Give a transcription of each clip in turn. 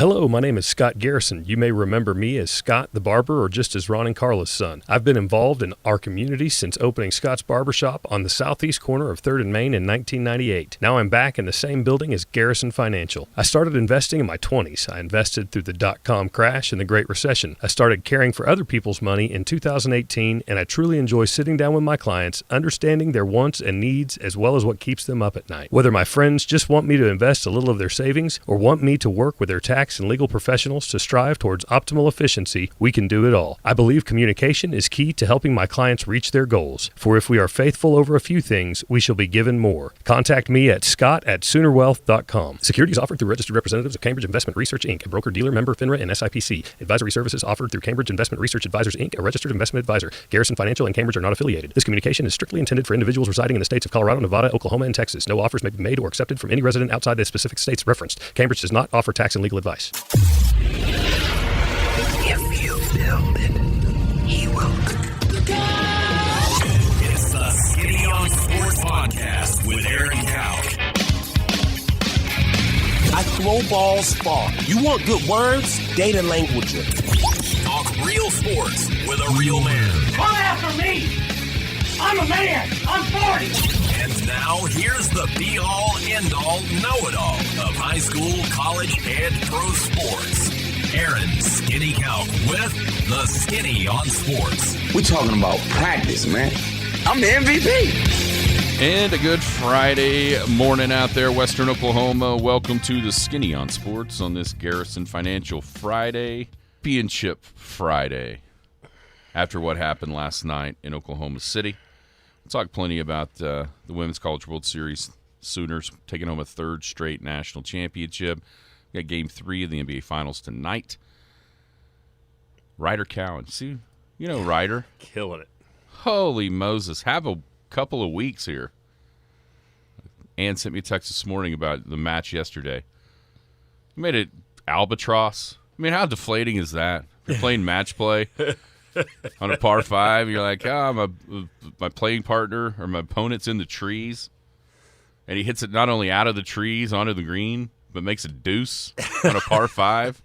Hello, my name is Scott Garrison. You may remember me as Scott the Barber or just as Ron and Carla's son. I've been involved in our community since opening Scott's Barbershop on the southeast corner of 3rd and Main in 1998. Now I'm back in the same building as Garrison Financial. I started investing in my 20s. I invested through the dot-com crash and the Great Recession. I started caring for other people's money in 2018, and I truly enjoy sitting down with my clients, understanding their wants and needs as well as what keeps them up at night. Whether my friends just want me to invest a little of their savings or want me to work with their tax and legal professionals to strive towards optimal efficiency, we can do it all. I believe communication is key to helping my clients reach their goals. For if we are faithful over a few things, we shall be given more. Contact me at scott@soonerwealth.com. Securities offered through registered representatives of Cambridge Investment Research, Inc., a broker-dealer member FINRA and SIPC. Advisory services offered through Cambridge Investment Research Advisors, Inc., a registered investment advisor. Garrison Financial and Cambridge are not affiliated. This communication is strictly intended for individuals residing in the states of Colorado, Nevada, Oklahoma, and Texas. No offers may be made or accepted from any resident outside the specific states referenced. Cambridge does not offer tax and legal advice. If you build it, he will. It's the Skinny on Sports Podcast with Aaron Cowk. I throw balls far. You want good words? Data language. Talk real sports with a real man. Come after me! I'm a man! I'm 40! And now, here's the be-all, end-all, know-it-all of high school, college, and pro sports. Aaron Skinny Cowk with the Skinny on Sports. We're talking about practice, man. I'm the MVP. And a good Friday morning out there, Western Oklahoma. Welcome to the Skinny on Sports on this Garrison Financial Friday, Championship Friday. After what happened last night in Oklahoma City, we'll talk plenty about the Women's College World Series. Sooners taking home a third straight national championship. We got Game 3 of the NBA Finals tonight. Ryder Cowan. See, you know Ryder. Killing it. Holy Moses. Have a couple of weeks here. Ann sent me a text this morning about the match yesterday. You made it albatross. I mean, how deflating is that? You're playing match play on a par 5. You're like, my playing partner or my opponent's in the trees. And he hits it not only out of the trees onto the green, but makes a deuce on a par 5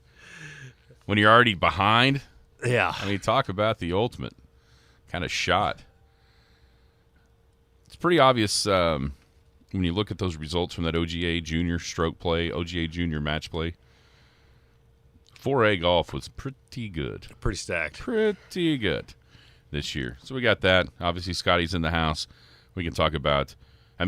when you're already behind. Yeah. I mean, talk about the ultimate kind of shot. It's pretty obvious when you look at those results from that OGA junior stroke play, OGA junior match play. 4A golf was pretty good. Pretty stacked. Pretty good this year. So we got that. Obviously, Scotty's in the house. We can talk about, I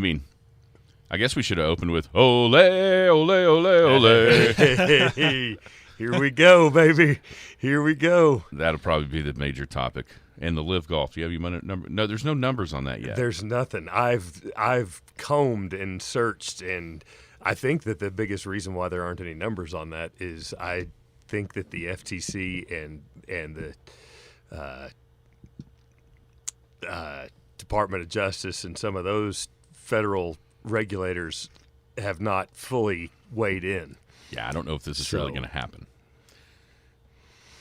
guess we should have opened with ole, ole, ole, ole. Hey, here we go, baby. Here we go. That'll probably be the major topic. And the live golf. Do you have your number? No, there's no numbers on that yet. There's nothing. I've combed and searched, and I think that the biggest reason why there aren't any numbers on that is I think that the FTC and the Department of Justice and some of those federal regulators have not fully weighed in. Yeah, I don't know if this is really going to happen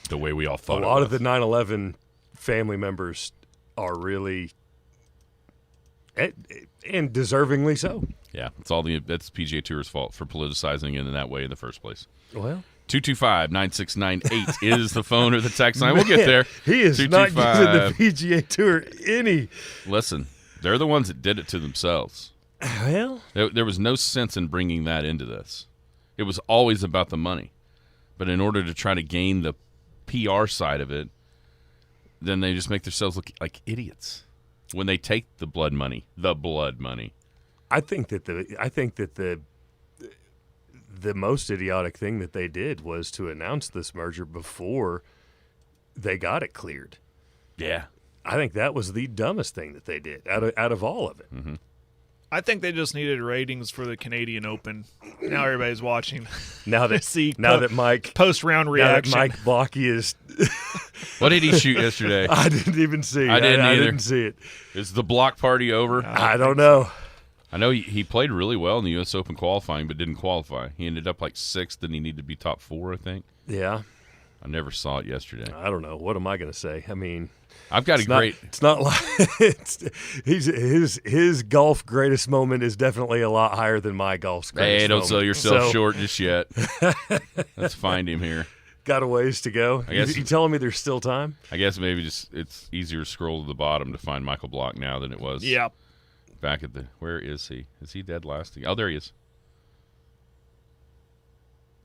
the way we all thought. A lot of the 9/11 family members are really, and deservingly so. Yeah, that's PGA Tour's fault for politicizing it in that way in the first place. Well, 225-9698 is the phone or the text line. We'll get there. He is not giving the PGA Tour any. Listen, they're the ones that did it to themselves. Well, there was no sense in bringing that into this. It was always about the money. But in order to try to gain the PR side of it, then they just make themselves look like idiots when they take the blood money. I think that the most idiotic thing that they did was to announce this merger before they got it cleared. Yeah. I think that was the dumbest thing that they did out of all of it. Mm-hmm. I think they just needed ratings for the Canadian Open. Now everybody's watching. Now that Mike post-round reaction. Now that Mike Blocky is. What did he shoot yesterday? I didn't even see it. I didn't either. I didn't see it. Is the block party over? I don't know. I know he played really well in the U.S. Open qualifying, but didn't qualify. He ended up like 6th, and he needed to be top 4, I think. Yeah. I never saw it yesterday. I don't know. What am I going to say? I mean, I've got it's not like his golf greatest moment is definitely a lot higher than my golf's greatest Hey, don't moment. sell yourself short just yet. Let's find him here. Got a ways to go. I guess you telling me there's still time? I guess maybe just it's easier to scroll to the bottom to find Michael Block now than it was. Yep. Back at the where is he? Is he dead last? Oh, there he is.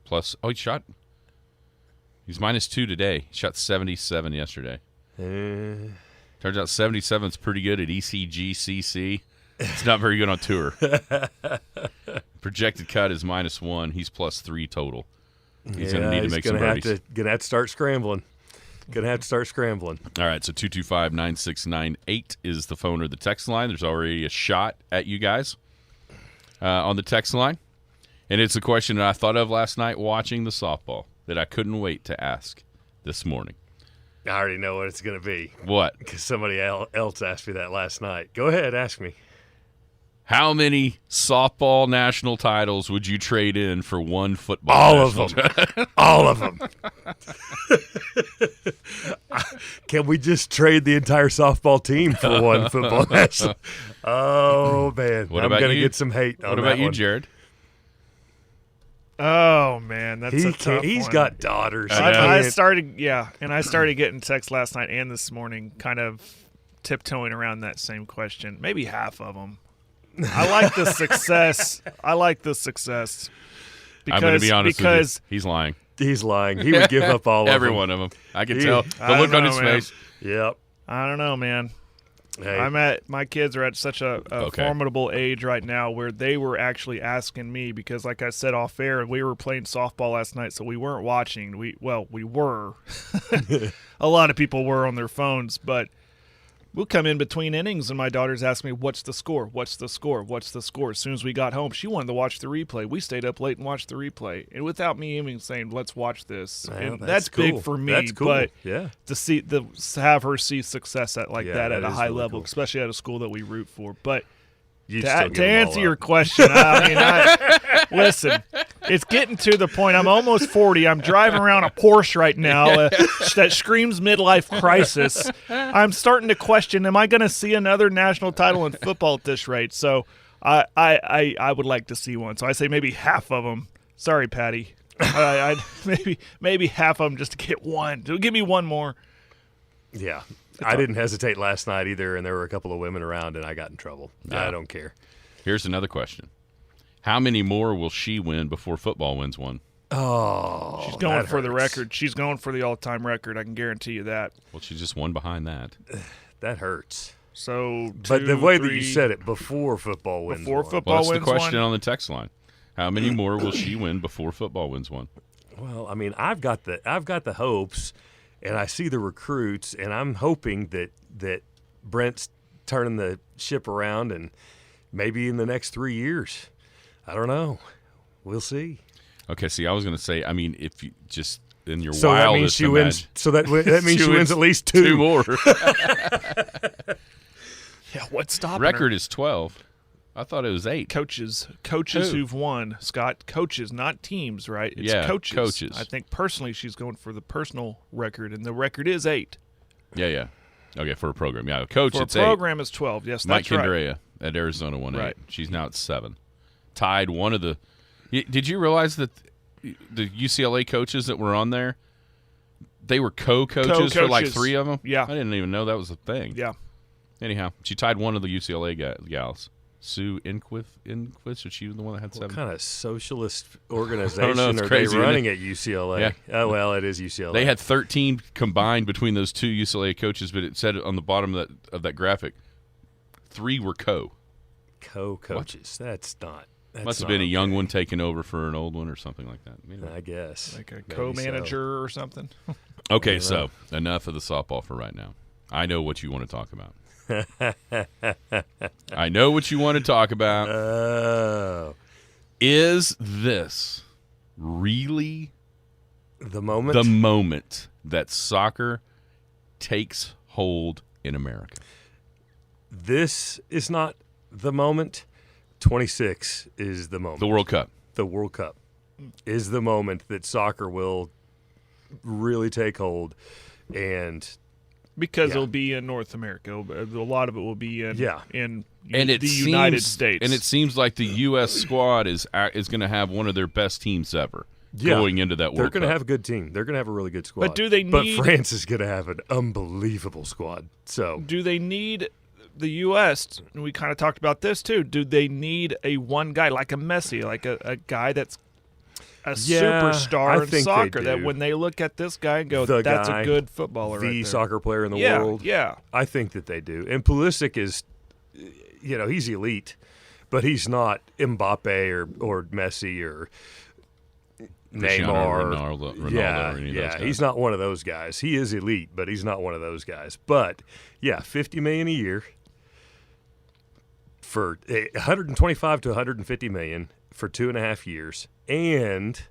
Plus, he shot. He's -2 today. He shot 77 yesterday. Turns out 77 is pretty good at ECGCC. It's not very good on tour. Projected cut is -1. He's +3 total. He's going to need to make some birdies. Gonna have to start scrambling. All right, so 225-9698 is the phone or the text line. There's already a shot at you guys on the text line. And it's a question that I thought of last night watching the softball that I couldn't wait to ask this morning. I already know what it's going to be. What? Because somebody else asked me that last night. Go ahead, ask me. How many softball national titles would you trade in for one football? All of them. All of them. Can we just trade the entire softball team for one football national? Oh, man. I'm going to get some hate on that one. What about you, Jared? Oh man, that's a tough He's one. got daughters. I started getting texts last night and this morning, kind of tiptoeing around that same question. Maybe half of them. I like the success. Because, I'm going to be honest with you. He's lying. He's lying. He would give up all of them. Every one of them. I can tell. The look on his face. Yep. I don't know, man. Hey. My kids are at such a formidable age right now where they were actually asking me because, like I said off air, we were playing softball last night, so we weren't watching. We were. A lot of people were on their phones, but we'll come in between innings, and my daughters ask me, "What's the score? What's the score? What's the score?" As soon as we got home, she wanted to watch the replay. We stayed up late and watched the replay, and without me even saying, "Let's watch this," Well, and that's cool. big for me. That's cool. But yeah, to have her see success at that at a high really level, cool. especially at a school that we root for. But to answer your question, listen, it's getting to the point. I'm almost 40. I'm driving around a Porsche right now that screams midlife crisis. I'm starting to question, am I going to see another national title in football at this rate? So I would like to see one. So I say maybe half of them. Sorry, Patty. maybe half of them just to get one. Give me one more. Yeah. I didn't hesitate last night either, and there were a couple of women around, and I got in trouble. Yeah. I don't care. Here's another question. How many more will she win before football wins one? Oh, she's going for the record. She's going for the all-time record. I can guarantee you that. Well, she's just one behind that. That hurts. So, but the way that you said it, before football wins one. That's the question on the text line. How many more will she win before football wins one? Well, I mean, I've got the hopes. And I see the recruits, and I'm hoping that Brent's turning the ship around, and maybe in the next 3 years. I don't know. We'll see. Okay, see, I was going to say, I mean, if you just in your so wildest that means she wins. So that means she wins at least two more. Yeah, what's stopping record her? Is 12. I thought it was 8. Coaches who've won, Scott. Coaches, not teams, right? It's coaches. I think personally she's going for the personal record, and the record is 8. Yeah. Okay, for a program. Yeah, coach, it's 8. For a program, it's 12. Yes, Mike that's right. Kendrea at Arizona won 8. Right. She's now at 7. Tied one of the – did you realize that the UCLA coaches that were on there, they were co-coaches for like 3 of them? Yeah. I didn't even know that was a thing. Yeah. Anyhow, she tied one of the UCLA gals. Sue Inquith, or she was the one that had 7. What kind of socialist organization are crazy, they running at UCLA? Yeah. Oh, well, it is UCLA. They had 13 combined between those 2 UCLA coaches, but it said on the bottom of that graphic, 3 were co-coaches. That's not. Must have been a young one taking over for an old one or something like that. Anyway, I guess. Like a co-manager or something. Okay, so enough of the softball for right now. I know what you want to talk about. I know what you want to talk about. Is this really the moment? The moment that soccer takes hold in America. This is not the moment. 26 is the moment. The World Cup. The World Cup is the moment that soccer will really take hold, and because it'll be in North America. A lot of it will be in the United States. And it seems like the U.S. squad is going to have one of their best teams ever going into that World Cup. They're going to have a good team. They're going to have a really good squad. But do they need? But France is going to have an unbelievable squad. So do they need the U.S.? And we kind of talked about this too. Do they need a one guy like a Messi, like a guy that's a superstar in soccer, that when they look at this guy and go, that's a good footballer, the right there. soccer player in the world? Yeah. I think that they do. And Pulisic is, he's elite, but he's not Mbappe or Messi or Neymar. Ronaldo, or any of those guys. He's not one of those guys. He is elite, but he's not one of those guys. But, $50 million a year for 125 to 150 million for 2.5 years. And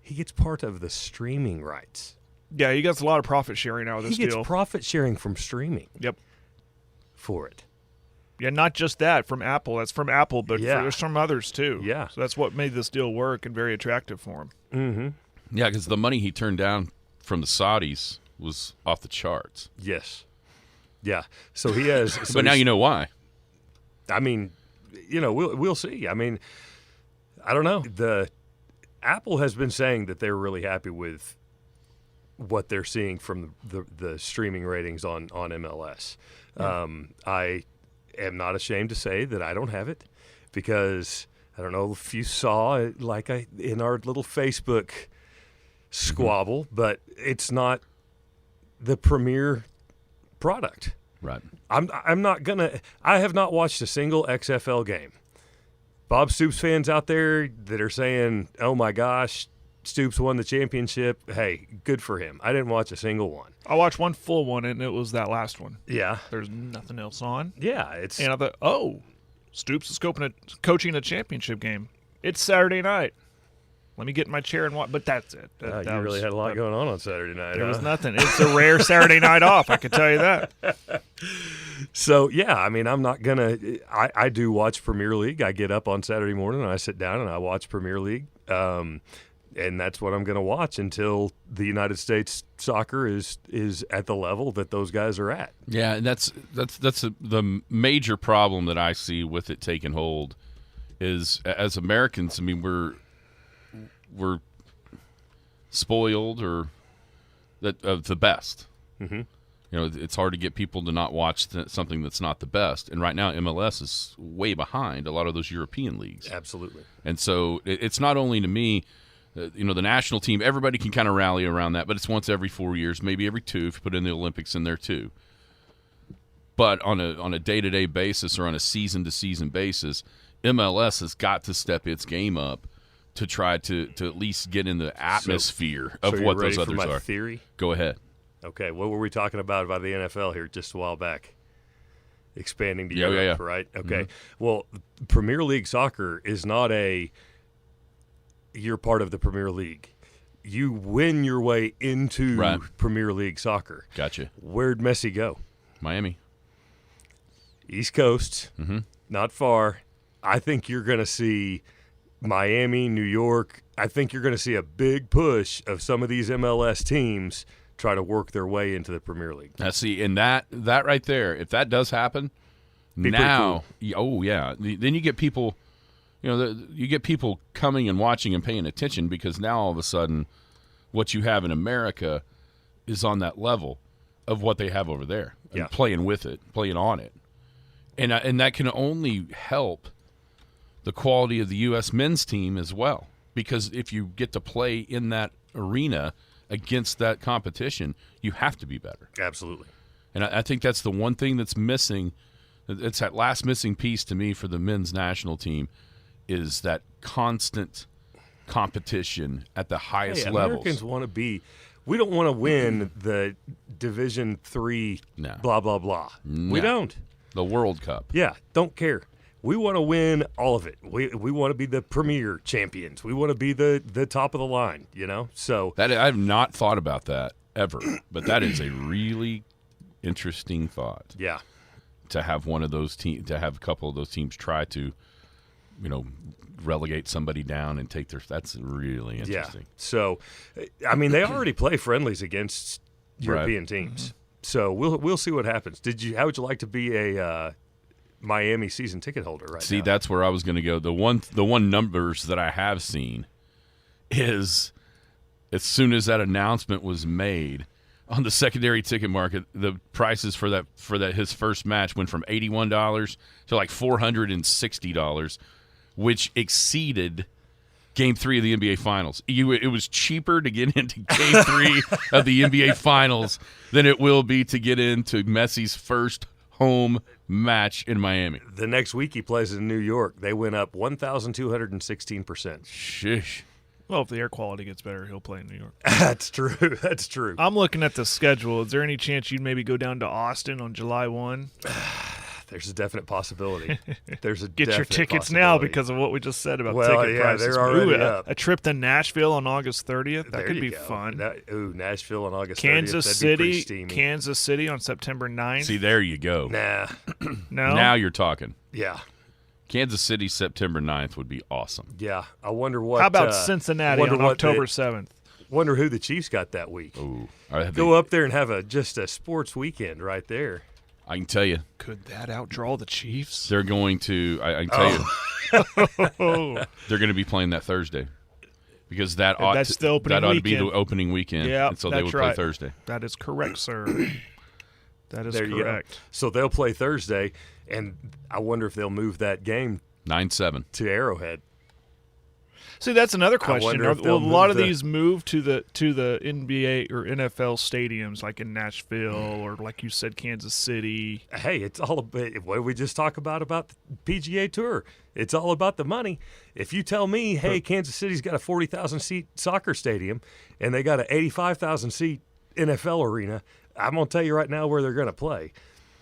he gets part of the streaming rights. Yeah, he gets a lot of profit sharing out of this deal. He gets profit sharing from streaming. Yep. For it. Yeah, not just that from Apple. That's from Apple, but there's some others too. Yeah. So that's what made this deal work and very attractive for him. Mm-hmm. Yeah, because the money he turned down from the Saudis was off the charts. Yes. Yeah. So he has. But now you know why. I mean, we'll see. I mean, I don't know. The Apple has been saying that they're really happy with what they're seeing from the streaming ratings on MLS. I am not ashamed to say that I don't have it, because I don't know if you saw it in our little Facebook squabble, but it's not the premier product. Right. I'm not gonna. I have not watched a single XFL game. Bob Stoops fans out there that are saying, "Oh my gosh, Stoops won the championship." Hey, good for him. I didn't watch a single one. I watched one full one, and it was that last one. Yeah. There's nothing else on. Yeah, it's. And I thought, Stoops is coaching a championship game. It's Saturday night. Let me get in my chair and watch. But that's it. You really had a lot going on Saturday night. There was nothing. It's a rare Saturday night off, I can tell you that. So, I mean, I'm not going to – I do watch Premier League. I get up on Saturday morning and I sit down and I watch Premier League. And that's what I'm going to watch until the United States soccer is at the level that those guys are at. Yeah, and that's the major problem that I see with it taking hold is, as Americans, I mean, we're spoiled or of the best. Mm-hmm. It's hard to get people to not watch something that's not the best. And right now, MLS is way behind a lot of those European leagues. Absolutely. And so it's not only to me, the national team, everybody can kind of rally around that, but it's once every 4 years, maybe every 2 if you put in the Olympics in there too. But on a day-to-day basis or on a season-to-season basis, MLS has got to step its game up to try to at least get in the atmosphere of what those others are. Theory? Go ahead. Okay, what were we talking about the NFL here just a while back? Expanding to Europe, right? Okay. Mm-hmm. Well, Premier League soccer is not you're part of the Premier League. You win your way into Premier League soccer. Gotcha. Where'd Messi go? Miami. East Coast, mm-hmm. Not far. I think you're going to see Miami, New York. I think you're going to see a big push of some of these MLS teams try to work their way into the Premier League. Now, see, and that right there, if that does happen, now, cool. Then you get people, you get people coming and watching and paying attention, because now all of a sudden, what you have in America is on that level of what they have over there, and playing with it, playing on it, and that can only help the quality of the U.S. men's team as well, because if you get to play in that arena against that competition, you have to be better. Absolutely. And I think that's the one thing that's missing. It's that last missing piece to me for the men's national team, is that constant competition at the highest levels. Americans want to be – we don't want to win the Division III blah, blah, blah. No. We don't. The World Cup. Yeah, don't care. We want to win all of it. We want to be the premier champions. We want to be the top of the line, So that I've not thought about that ever, but that is a really interesting thought. Yeah. To have one of those to have a couple of those teams try to relegate somebody down and take their. That's really interesting. Yeah. So, I mean, they already play friendlies against European teams. Mm-hmm. So we'll see what happens. How would you like to be a Miami season ticket holder right now? See, that's where I was going to go. The one numbers that I have seen is as soon as that announcement was made on the secondary ticket market, the prices for that his first match went from $81 to like $460, which exceeded Game 3 of the NBA Finals. It was cheaper to get into Game 3 of the NBA Finals than it will be to get into Messi's first home match in Miami. The next week he plays in New York. They went up 1,216%. Shish. Well, if the air quality gets better, he'll play in New York. That's true. That's true. I'm looking at the schedule. Is there any chance you'd maybe go down to Austin on July 1? There's a definite possibility. Get your tickets now because of what we just said about ticket prices. They're already up. A trip to Nashville on August 30th. That could be fun. Nashville on August 30th. Kansas City on September 9th. See, there you go. Nah. No? Now you're talking. Yeah. Kansas City, September 9th would be awesome. Yeah. I wonder what. How about Cincinnati on October 7th? Wonder who the Chiefs got that week. Ooh. Go up there and have just a sports weekend right there. I can tell you. Could that outdraw the Chiefs? They're going to. I can tell you. They're going to be playing that Thursday because that ought to be the opening weekend. Yeah, and so they would play Thursday. That is correct, sir. That is correct. So they'll play Thursday, and I wonder if they'll move that game 9-7 to Arrowhead. See, that's another question. Will a lot of these move to the NBA or NFL stadiums, like in Nashville or, like you said, Kansas City? Hey, it's all about what did we just talk about the PGA Tour. It's all about the money. If you tell me, hey, Kansas City's got a 40,000-seat soccer stadium and they got an 85,000-seat NFL arena, I'm going to tell you right now where they're going to play.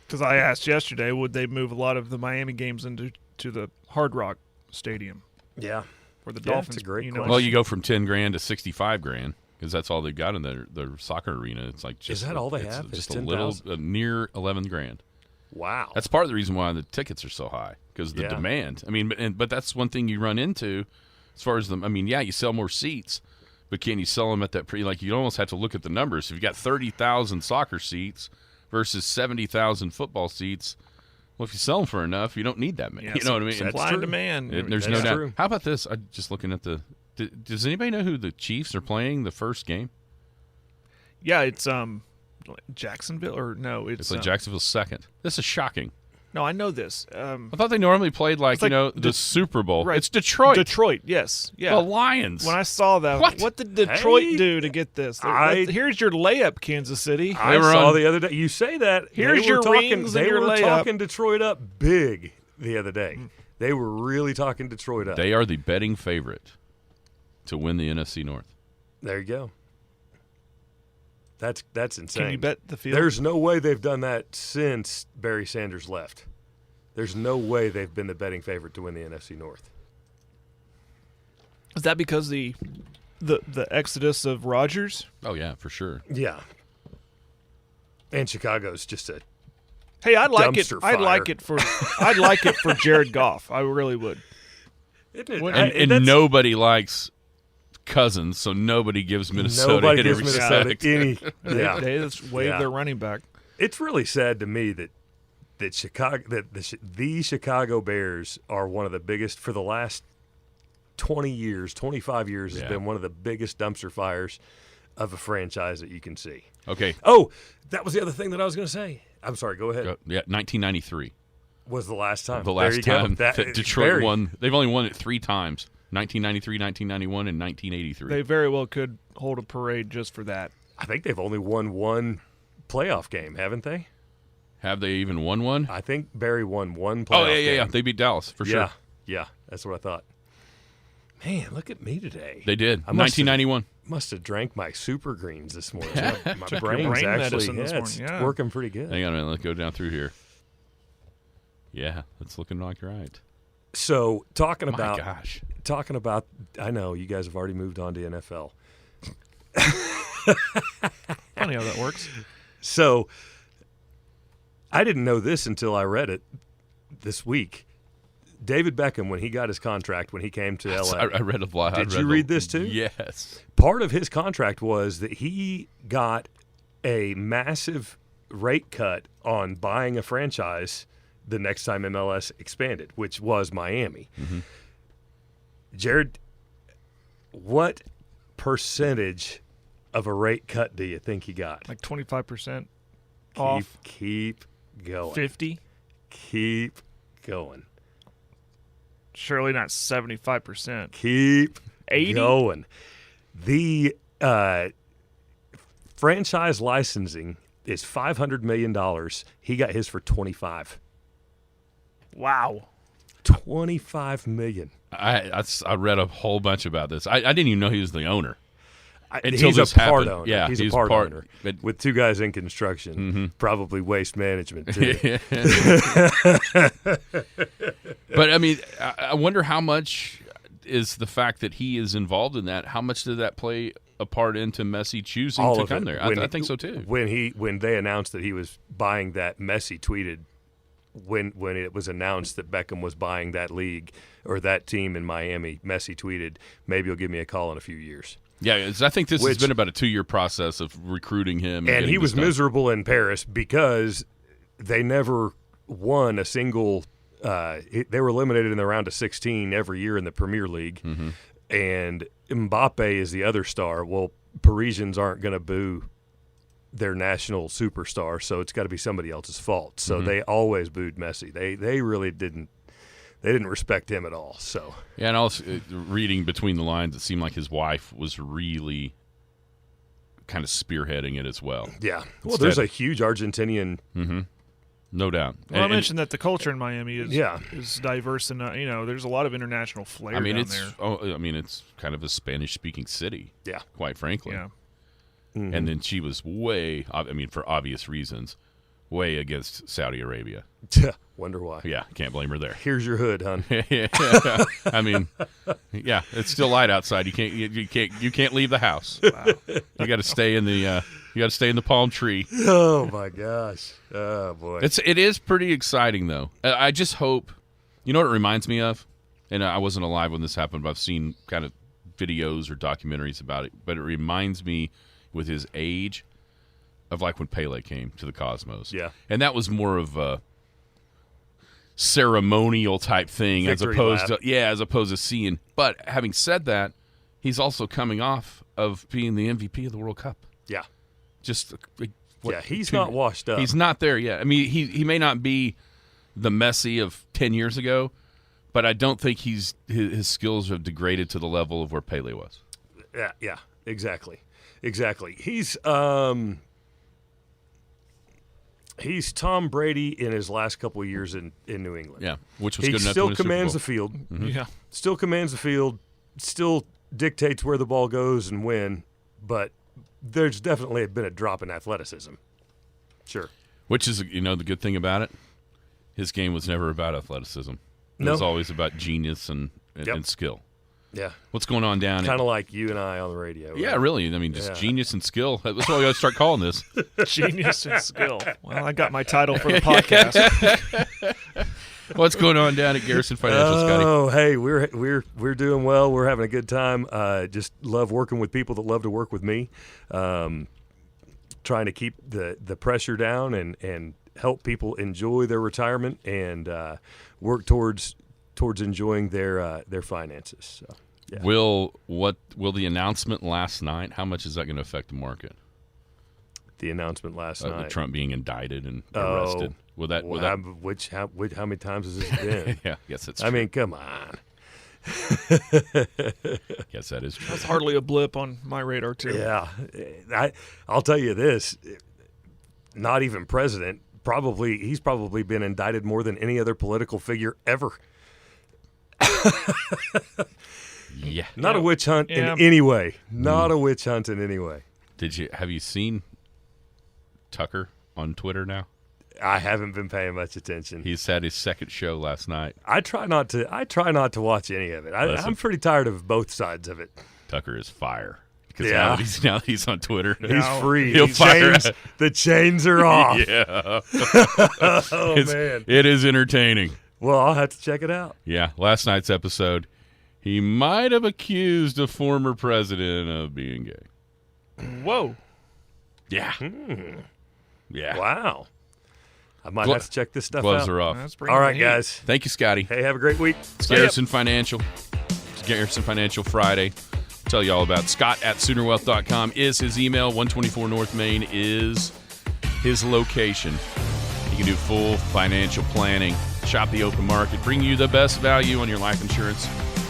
Because I asked yesterday, would they move a lot of the Miami games into the Hard Rock Stadium? Yeah. Where the Dolphins, that's a great question. Well, you go from $10,000 to $65,000 because that's all they've got in their soccer arena. It's like is that all they have? Just a little near $11,000. Wow, that's part of the reason why the tickets are so high because the demand. I mean, but that's one thing you run into as far as you sell more seats, but can you sell them at that you almost have to look at the numbers. If you got 30,000 soccer seats versus 70,000 football seats. Well, if you sell them for enough, you don't need that many. You know what I mean? Supply and demand. There's no doubt. How about this? I'm just looking at does anybody know who the Chiefs are playing the first game? Yeah, it's Jacksonville or no? It's like Jacksonville's second. This is shocking. No, I know this. I thought they normally played the Super Bowl. Right. It's Detroit. Detroit, yes. Yeah. The Lions. When I saw that, what did Detroit do to get this? Here's your layup, Kansas City. I saw the other day. You say that. Here's your rings and your layup. They were talking Detroit up big the other day. They were really talking Detroit up. They are the betting favorite to win the NFC North. There you go. That's insane. Can you bet the field? There's no way they've done that since Barry Sanders left. There's no way they've been the betting favorite to win the NFC North. Is that because the exodus of Rodgers? Oh yeah, for sure. Yeah. And Chicago's just a I'd like it. Fire. I'd like it for Jared Goff. I really would. And nobody likes Cousins, so nobody gives Minnesota any respect. They just wave their running back. It's really sad to me that the Chicago Bears are one of the biggest for the last 20 years, 25 years has been one of the biggest dumpster fires of a franchise that you can see. Okay. Oh, that was the other thing that I was going to say. I'm sorry. Go ahead. 1993 was the last time. The last time that Detroit won. They've only won it 3 times. 1993, 1991, and 1983. They very well could hold a parade just for that. I think they've only won one playoff game, haven't they? Have they even won one? I think Barry won one playoff game. Yeah. They beat Dallas, for sure. Yeah, that's what I thought. Man, look at me today. They did. 1991. Must have drank my super greens this morning. My brain's actually it's working pretty good. Hang on a minute. Let's go down through here. Yeah, it's looking like right. So talking My about gosh. I know you guys have already moved on to NFL. Funny how that works. So I didn't know this until I read it this week. David Beckham, when he got his contract, when he came to L.A. I read a lot. Did you read this too? Yes. Part of his contract was that he got a massive rate cut on buying a franchise the next time MLS expanded, which was Miami. Mm-hmm. Jared, what percentage of a rate cut do you think he got? Like 25% off. Keep going. 50? Keep going. Surely not 75%. Keep 80? going. The franchise licensing is $500 million. He got his for $25. Wow. $25 million. I read a whole bunch about this. I didn't even know he was the owner. Until He's this a part happened. owner. Yeah, he's a part owner but- with two guys in construction, probably waste management too. But I mean, I wonder how much is the fact that he is involved in that. How much did that play a part into Messi choosing All to of come it. there? When I think so too. When they announced that he was buying that, Messi tweeted when it was announced that Beckham was buying that league or that team in Miami. Messi tweeted, "Maybe you'll give me a call in a few years." Yeah, I think this has been about a 2-year process of recruiting him. And he was miserable in Paris because they never won a single they were eliminated in the round of 16 every year in the Premier League. Mm-hmm. And Mbappe is the other star. Well, Parisians aren't going to boo their national superstar, so it's got to be somebody else's fault. So they always booed Messi. They really didn't. They didn't respect him at all. So yeah, and also reading between the lines, it seemed like his wife was really kind of spearheading it as well. Yeah. Well, there's a huge Argentinian. No doubt. Well, I mentioned that the culture in Miami is is diverse, and there's a lot of international flair. I mean, down there. it's kind of a Spanish-speaking city. Yeah. Quite frankly. Yeah. And then she was for obvious reasons, way against Saudi Arabia. Wonder why. Yeah, can't blame her there. Here's your hood, hon. I mean, yeah, it's still light outside. You can't leave the house. Wow. You got to stay in the palm tree. Oh my gosh. Oh boy. It is pretty exciting though. I just hope. You know what it reminds me of? And I wasn't alive when this happened, but I've seen kind of videos or documentaries about it. But it reminds me, with his age, of like when Pele came to the Cosmos. Yeah. And that was more of a ceremonial type thing Victory as opposed to seeing. But having said that, he's also coming off of being the MVP of the World Cup. Yeah. Just He's not washed up. He's not there yet. I mean, he may not be the Messi of 10 years ago, but I don't think his skills have degraded to the level of where Pele was. Yeah, exactly. He's Tom Brady in his last couple of years in New England. Yeah, which was he good enough. Still to win a commands Super the field. Mm-hmm. Yeah. Still commands the field. Still dictates where the ball goes and when. But there's definitely been a drop in athleticism. Sure. Which is, the good thing about it? His game was never about athleticism. It was always about genius and skill. Yeah. What's going on down Kind of like you and I on the radio. Right? Yeah, really. I mean, just genius and skill. That's what we got to start calling this. Genius and skill. Well, I got my title for the podcast. What's going on down at Garrison Financial, Scotty? Oh, hey, we're doing well. We're having a good time. Just love working with people that love to work with me. Trying to keep the pressure down and help people enjoy their retirement and work towards enjoying their finances. So, yeah. Will the announcement last night? How much is that going to affect the market? The announcement last night, Trump being indicted and arrested. How many times has this been? Yeah, yes, that's true. I mean, come on. Yes, that is true. That's hardly a blip on my radar, too. Yeah, I'll tell you this: not even president. He's probably been indicted more than any other political figure ever. Yeah, not a witch hunt in any way. Not a witch hunt in any way. Have you seen Tucker on Twitter now? I haven't been paying much attention. He's had his second show last night. I try not to watch any of it. I'm pretty tired of both sides of it. Tucker is fire. Because now that he's on Twitter, he's free. The chains are off. Yeah. Oh man, it is entertaining. Well, I'll have to check it out. Yeah, last night's episode, he might have accused a former president of being gay. Whoa. Yeah. Yeah. Wow. I might have to check this stuff Gloves out. are off. All right, guys. Thank you, Scotty. Hey, have a great week. It's Garrison Financial. It's Garrison Financial Friday. I'll tell you all about Scott@SoonerWealth.com is his email. 124 North Main is his location. You can do full financial planning, shop the open market, bring you the best value on your life insurance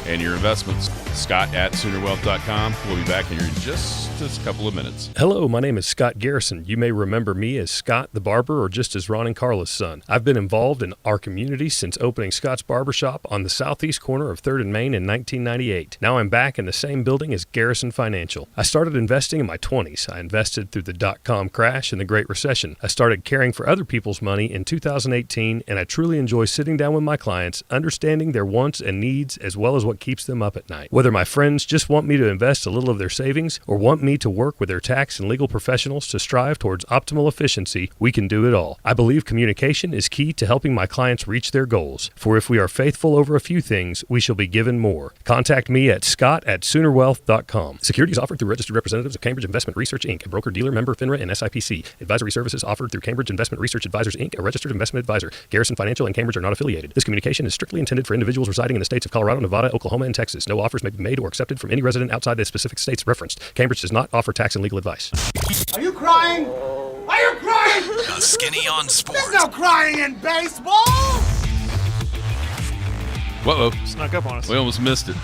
and your investments. Scott@SoonerWealth.com. We'll be back in here in just a couple of minutes. Hello, my name is Scott Garrison. You may remember me as Scott the Barber or just as Ron and Carla's son. I've been involved in our community since opening Scott's Barbershop on the southeast corner of 3rd and Main in 1998. Now I'm back in the same building as Garrison Financial. I started investing in my 20s. I invested through the dot-com crash and the Great Recession. I started caring for other people's money in 2018, and I truly enjoy sitting down with my clients, understanding their wants and needs as well as what keeps them up at night. Whether my friends just want me to invest a little of their savings or want me to work with their tax and legal professionals to strive towards optimal efficiency, we can do it all. I believe communication is key to helping my clients reach their goals. For if we are faithful over a few things, we shall be given more. Contact me at scott@SoonerWealth.com. Securities offered through registered representatives of Cambridge Investment Research, Inc., a broker-dealer member FINRA and SIPC. Advisory services offered through Cambridge Investment Research Advisors, Inc., a registered investment advisor. Garrison Financial and Cambridge are not affiliated. This communication is strictly intended for individuals residing in the states of Colorado, Nevada, Oklahoma, and Texas. No offers may be made or accepted from any resident outside the specific states referenced. Cambridge does not offer tax and legal advice. Are you crying? Are you crying? The Skinny on Sports. There's no crying in baseball. Whoa. Snuck up on us. We almost missed it.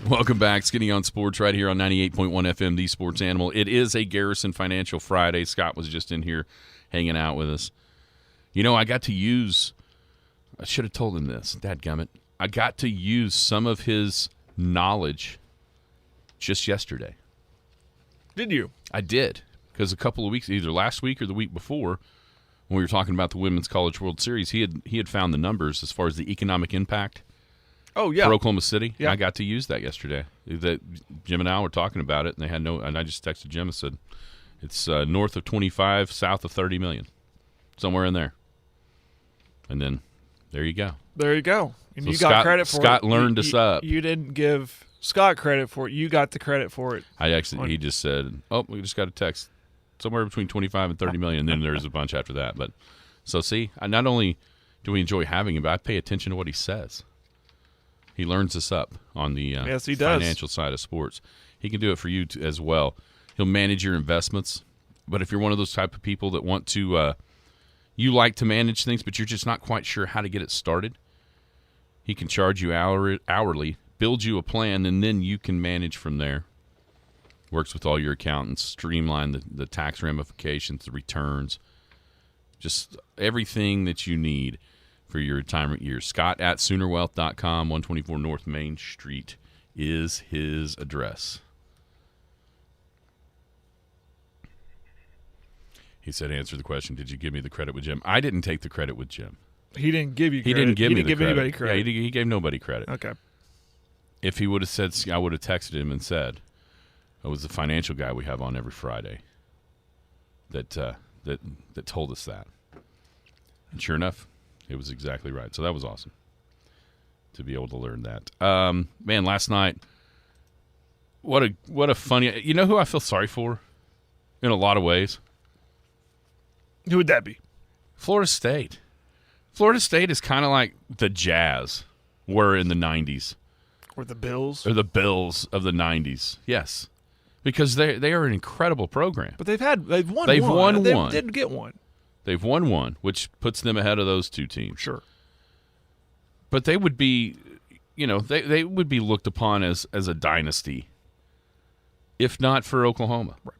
Welcome back. Skinny on Sports right here on 98.1 FM, the Sports Animal. It is a Garrison Financial Friday. Scott was just in here hanging out with us. You know, I should have told him this, dadgummit. I got to use some of his knowledge just yesterday. Did you? I did, because a couple of weeks, either last week or the week before, when we were talking about the Women's College World Series, he had found the numbers as far as the economic impact. Oh, yeah. For Oklahoma City. Yeah. I got to use that yesterday. That Jim and I were talking about it, and and I just texted Jim and said, it's north of 25, south of 30 million, somewhere in there. And then there you go. There you go. And So you got credit for it. Scott learned us up. You didn't give Scott credit for it. You got the credit for it. He just said, "Oh, we just got a text somewhere between 25 and 30 million." And then there's a bunch after that. But so see, not only do we enjoy having him, but I pay attention to what he says. He learns us up on the yes, he does. Financial side of sports. He can do it for you as well. He'll manage your investments. But if you're one of those type of people that want to, you like to manage things, but you're just not quite sure how to get it started, he can charge you hourly, build you a plan, and then you can manage from there. Works with all your accountants, streamline the tax ramifications, the returns, just everything that you need for your retirement years. Scott@SoonerWealth.com, 124 North Main Street is his address. He said, answer the question, did you give me the credit with Jim? I didn't take the credit with Jim. He didn't give you credit. He didn't give anybody credit. Yeah, he gave nobody credit. Okay. If he would have said, I would have texted him and said, it was the financial guy we have on every Friday that told us that. And sure enough, it was exactly right. So that was awesome to be able to learn that. Man, last night, what a funny. You know who I feel sorry for in a lot of ways? Who would that be? Florida State. Florida State is kind of like the Jazz were in the 90s. Or the Bills. Or the Bills of the 90s. Yes. Because they are an incredible program. But they've won They've one. won They one. didn't get one. They've won one, which puts them ahead of those two teams. Sure. But they would be, they would be looked upon as a dynasty, if not for Oklahoma. Right.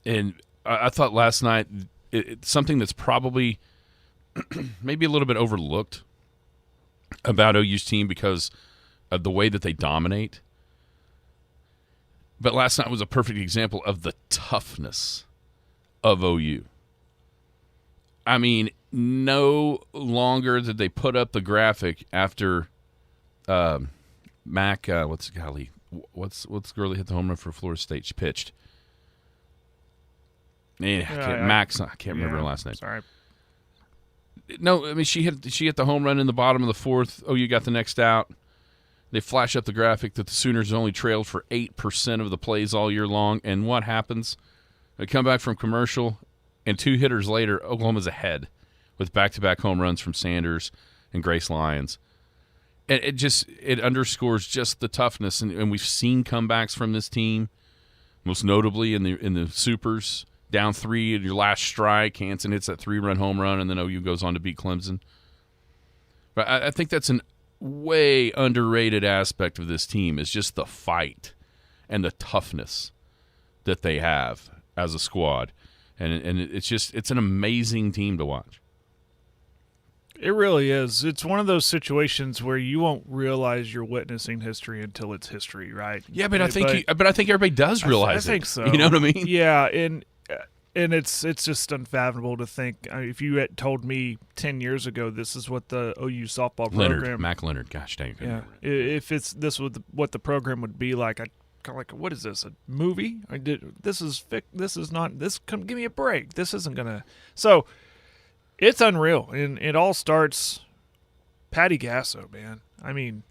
And I thought last night, it's something that's probably maybe a little bit overlooked about OU's team because of the way that they dominate. But last night was a perfect example of the toughness of OU. I mean, no longer did they put up the graphic after Mac. What's the girl that hit the home run for Florida State? She pitched. I can't remember her last name. Sorry. No, I mean she hit the home run in the bottom of the fourth. Oh, you got the next out. They flash up the graphic that the Sooners only trailed for 8% of the plays all year long. And what happens? They come back from commercial, and 2 hitters later, Oklahoma's ahead with back-to-back home runs from Sanders and Grace Lyons. And it underscores just the toughness. And we've seen comebacks from this team, most notably in the Supers. Down 3 at your last strike, Hansen hits that 3-run home run, and then OU goes on to beat Clemson. But I think that's an way underrated aspect of this team is just the fight and the toughness that they have as a squad. And it's an amazing team to watch. It really is. It's one of those situations where you won't realize you're witnessing history until it's history, right? Yeah, but I think everybody does realize I think so. You know what I mean? Yeah, and it's just unfathomable to think. I mean, if you had told me 10 years ago this is what the OU softball program, Mac Leonard, gosh dang it. Yeah, if this was what the program would be like, I'd kind of like, what is this, a movie? This is not. Give me a break. This isn't gonna. So it's unreal, and it all starts. Patty Gasso, man. I mean,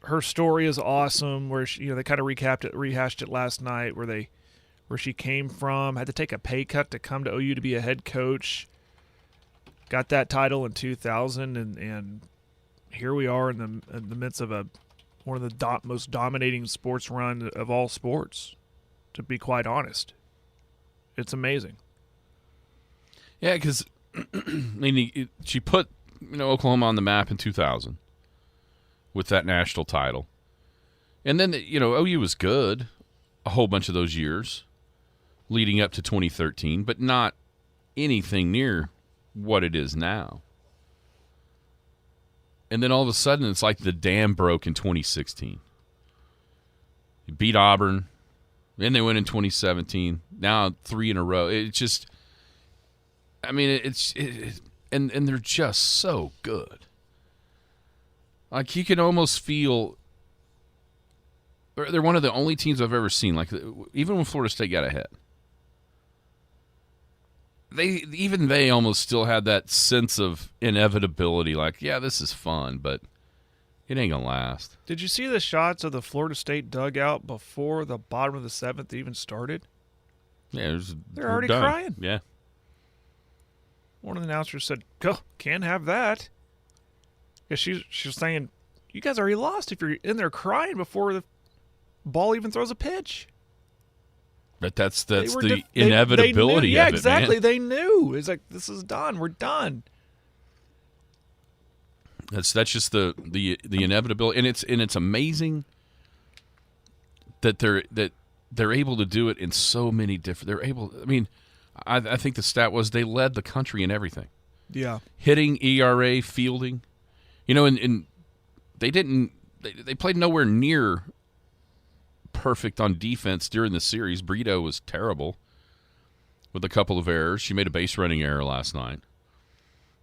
her story is awesome. Where they kind of rehashed it last night, where she came from, had to take a pay cut to come to OU to be a head coach, got that title in 2000, and here we are in the midst of one of the most dominating sports run of all sports, to be quite honest. It's amazing. Yeah, because she put Oklahoma on the map in 2000 with that national title. And then, OU was good a whole bunch of those years leading up to 2013, but not anything near what it is now. And then all of a sudden, it's like the dam broke in 2016. You beat Auburn, then they went in 2017. Now 3 in a row. It's just, I mean, and they're just so good. Like you can almost feel they're one of the only teams I've ever seen. Like even when Florida State got ahead, they almost still had that sense of inevitability. Like, yeah, this is fun, but it ain't gonna last. Did you see the shots of the Florida State dugout before the bottom of the 7th even started? Yeah, they're already crying. Yeah. One of the announcers said, "Go, can't have that." Yeah, she was saying, "You guys already lost if you're in there crying before the ball even throws a pitch." But that's the inevitability yeah, of it, exactly. man. They knew. It's like, this is done. We're done. That's just the inevitability, and it's amazing that they're able to do it in so many different. They're able. I mean, I think the stat was they led the country in everything. Yeah, hitting, ERA, fielding. And they didn't. They played nowhere near perfect on defense during the series. Brito was terrible with a couple of errors. She made a base running error last night.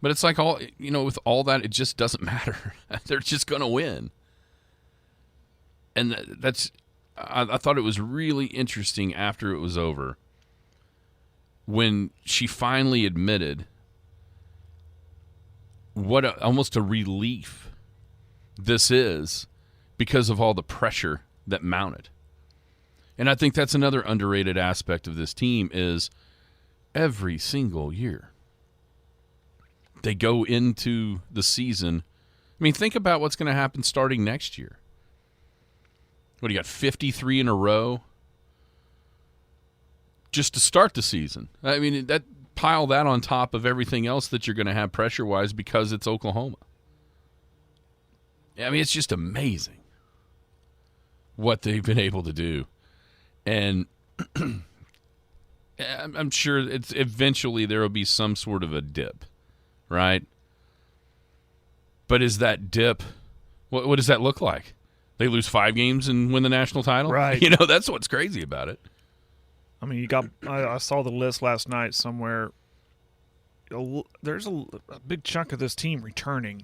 But it's like with all that, it just doesn't matter. They're just going to win. And I thought it was really interesting after it was over when she finally admitted what almost a relief this is because of all the pressure that mounted. And I think that's another underrated aspect of this team is every single year they go into the season. I mean, think about what's going to happen starting next year. What do you got, 53 in a row just to start the season? I mean, pile that on top of everything else that you're going to have pressure-wise because it's Oklahoma. I mean, it's just amazing what they've been able to do. And I'm sure it's eventually there will be some sort of a dip, right? But is that dip, what does that look like? They lose 5 games and win the national title? Right. That's what's crazy about it. I mean, I saw the list last night somewhere. There's a big chunk of this team returning,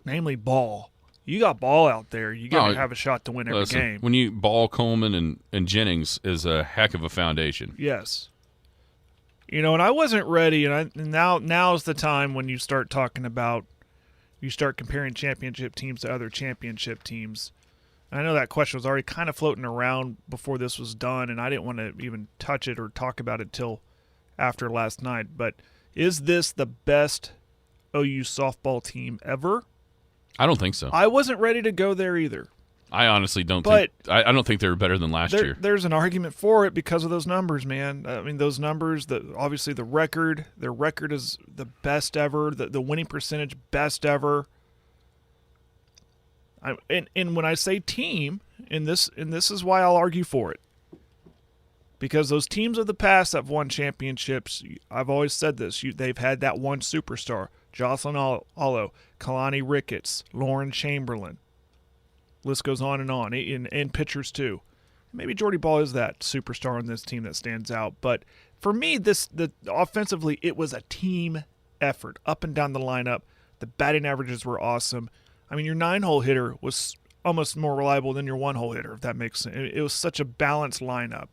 namely Ball. You got Ball out there. You got to have a shot to win every game. When you Ball, Coleman, and Jennings is a heck of a foundation. Yes. And I wasn't ready, and now's the time when you start comparing championship teams to other championship teams. I know that question was already kind of floating around before this was done, and I didn't want to even touch it or talk about it till after last night. But is this the best OU softball team ever? I don't think so. I wasn't ready to go there either. I honestly don't think – I don't think they were better than last year. There's an argument for it because of those numbers, man. I mean, those numbers, obviously their record is the best ever, the winning percentage best ever. And when I say team, and this is why I'll argue for it, because those teams of the past that have won championships, I've always said this, they've had that one superstar, Jocelyn Allo, Kalani Ricketts, Lauren Chamberlain. List goes on, and pitchers too. Maybe Jordy Ball is that superstar on this team that stands out, but for me, offensively, it was a team effort up and down the lineup. The batting averages were awesome. I mean, your 9-hole hitter was almost more reliable than your 1-hole hitter, if that makes sense. It was such a balanced lineup.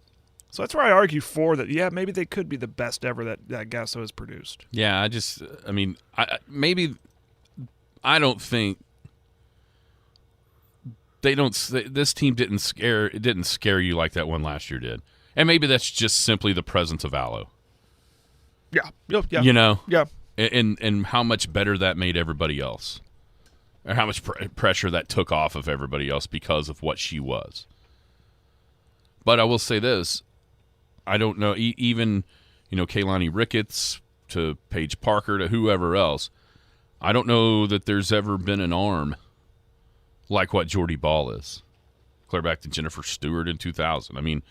So that's where I argue for that. Yeah, maybe they could be the best ever that Gasso has produced. Yeah, I don't think this team didn't scare you like that one last year did. And maybe that's just simply the presence of Allo. Yeah. Yeah. And how much better that made everybody else. Or how much pressure that took off of everybody else because of what she was. But I will say this. I don't know, even, Kaylani Ricketts to Paige Parker to whoever else, I don't know that there's ever been an arm like what Jordy Ball is. Clear back to Jennifer Stewart in 2000. I mean,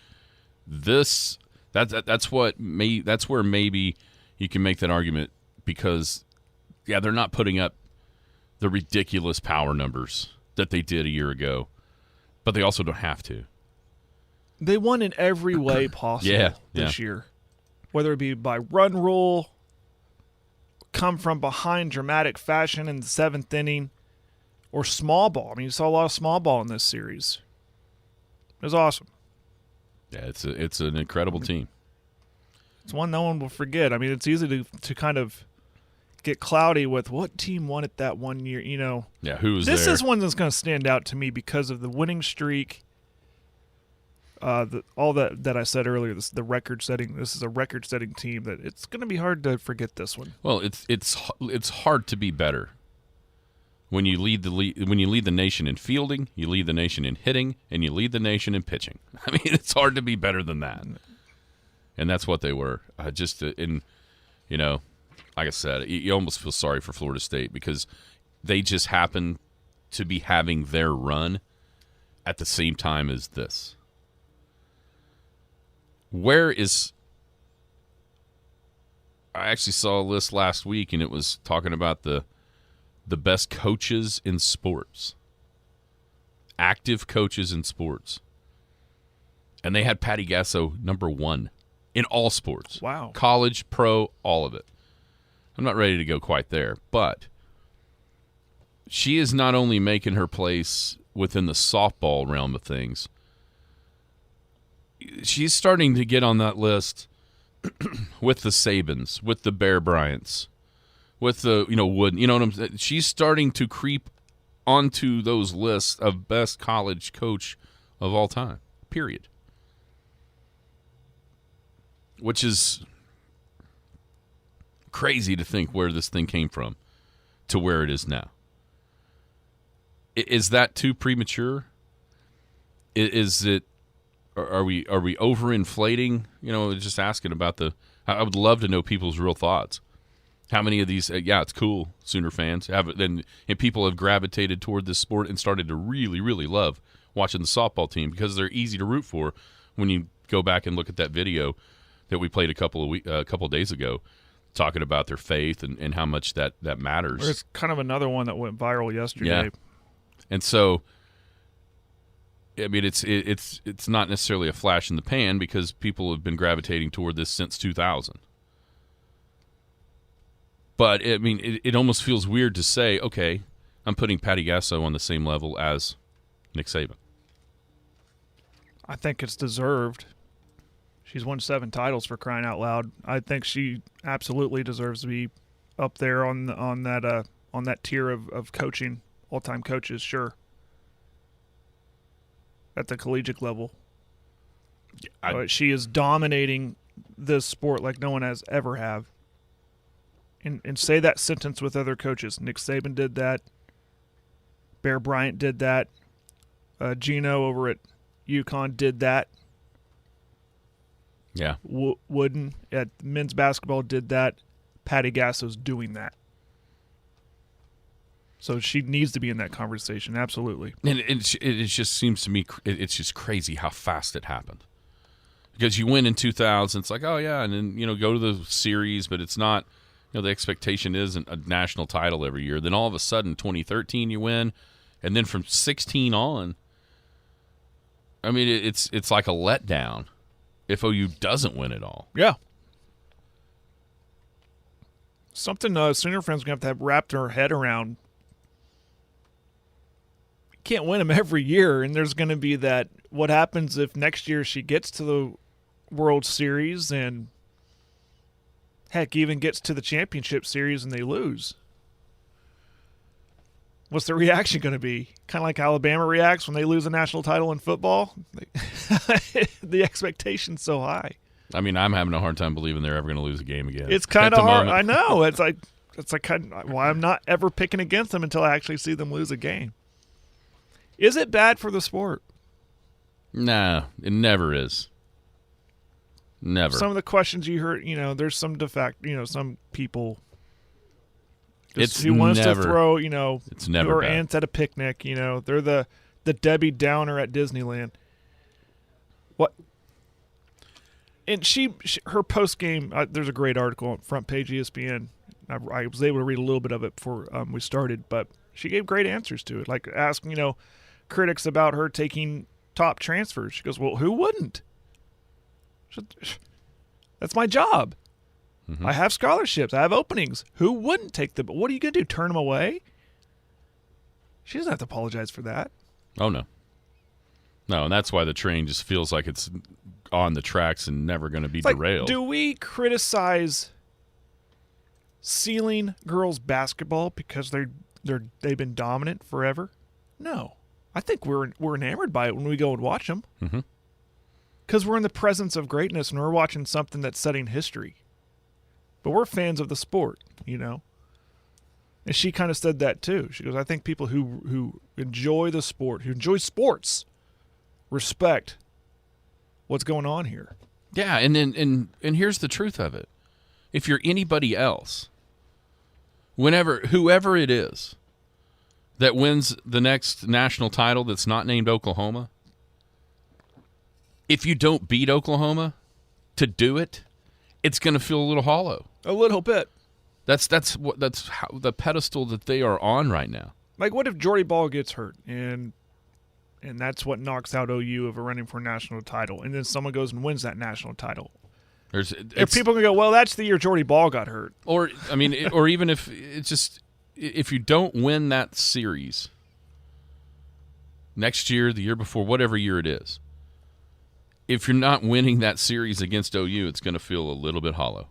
that's where maybe you can make that argument because, yeah, they're not putting up the ridiculous power numbers that they did a year ago, but they also don't have to. They won in every way possible this year, whether it be by run rule, come from behind dramatic fashion in the 7th inning, or small ball. I mean, you saw a lot of small ball in this series. It was awesome. Yeah, it's an incredible team. It's one no one will forget. I mean, it's easy to kind of get cloudy with what team won it that one year. Yeah, who's this there? Is one that's going to stand out to me because of the winning streak. All that I said earlier. This is a record-setting team. That it's going to be hard to forget this one. Well, it's hard to be better when you lead the nation in fielding, you lead the nation in hitting, and you lead the nation in pitching. I mean, it's hard to be better than that, and that's what they were. Like I said, you almost feel sorry for Florida State because they just happen to be having their run at the same time as this. I actually saw a list last week, and it was talking about the best coaches in sports, active coaches in sports. And they had Patty Gasso number 1 in all sports. Wow. College, pro, all of it. I'm not ready to go quite there, but she is not only making her place within the softball realm of things, she's starting to get on that list with the Sabins, with the Bear Bryants, with the Wood. You know what I'm saying? She's starting to creep onto those lists of best college coach of all time. Period. Which is crazy to think where this thing came from to where it is now. Is that too premature? Is it? Are we overinflating? Just asking about I would love to know people's real thoughts. How many of these? It's cool. Sooner fans and people have gravitated toward this sport and started to really, really love watching the softball team because they're easy to root for. When you go back and look at that video that we played a couple days ago, talking about their faith and how much that matters. There's kind of another one that went viral yesterday. Yeah. And so, I mean, it's not necessarily a flash in the pan because people have been gravitating toward this since 2000. But, I mean, it almost feels weird to say, okay, I'm putting Patty Gasso on the same level as Nick Saban. I think it's deserved. She's won 7 titles, for crying out loud. I think she absolutely deserves to be up there on that tier of coaching, all-time coaches, sure. At the collegiate level. She is dominating this sport like no one has ever have. And say that sentence with other coaches. Nick Saban did that. Bear Bryant did that. Gino over at UConn did that. Yeah. Wooden at men's basketball did that. Patty Gasso's doing that. So she needs to be in that conversation, absolutely. And it just seems to me it's just crazy how fast it happened. Because you win in 2000, it's like, oh, yeah, and then, go to the series, but it's not, the expectation isn't a national title every year. Then all of a sudden, 2013 you win, and then from 16 on, I mean, it's like a letdown if OU doesn't win it all. Yeah. Something Sooner fans are going to have wrapped their head around. You can't win them every year, and there's going to be that, what happens if next year she gets to the World Series and, heck, even gets to the championship series and they lose? What's the reaction going to be? Kind of like Alabama reacts when they lose a national title in football? The expectation's so high. I mean, I'm having a hard time believing they're ever going to lose a game again. It's kind of hard. I know. It's like kind of why I'm not ever picking against them until I actually see them lose a game. Is it bad for the sport? No, it never is. Never. Some of the questions you heard, there's some some people who wants to throw, it's never your bad. aunts at a picnic, they're the Debbie Downer at Disneyland. What? And her post game, there's a great article on front page ESPN. I was able to read a little bit of it before we started, but she gave great answers to it. Like asking, critics about her taking top transfers. She goes, well, who wouldn't? That's my job. Mm-hmm. I have scholarships. I have openings. Who wouldn't take them? What are you going to do, turn them away? She doesn't have to apologize for that. Oh, no. No, and that's why the train just feels like it's on the tracks and never going to be derailed. Do we criticize ceiling girls basketball because they've been dominant forever? No. I think we're enamored by it when we go and watch them. Mm-hmm. Because we're in the presence of greatness and we're watching something that's setting history. But we're fans of the sport, And she kind of said that too. She goes, I think people who enjoy the sport, who enjoy sports, respect what's going on here. Yeah, and here's the truth of it. If you're anybody else, whoever it is that wins the next national title that's not named Oklahoma, if you don't beat Oklahoma to do it, it's going to feel a little hollow. A little bit. That's how the pedestal that they are on right now. Like, what if Jordy Ball gets hurt and that's what knocks out OU of a running for a national title, and then someone goes and wins that national title? If people can go, well, that's the year Jordy Ball got hurt. Or or even if it's just if you don't win that series next year, the year before, whatever year it is. If you're not winning that series against OU, it's going to feel a little bit hollow.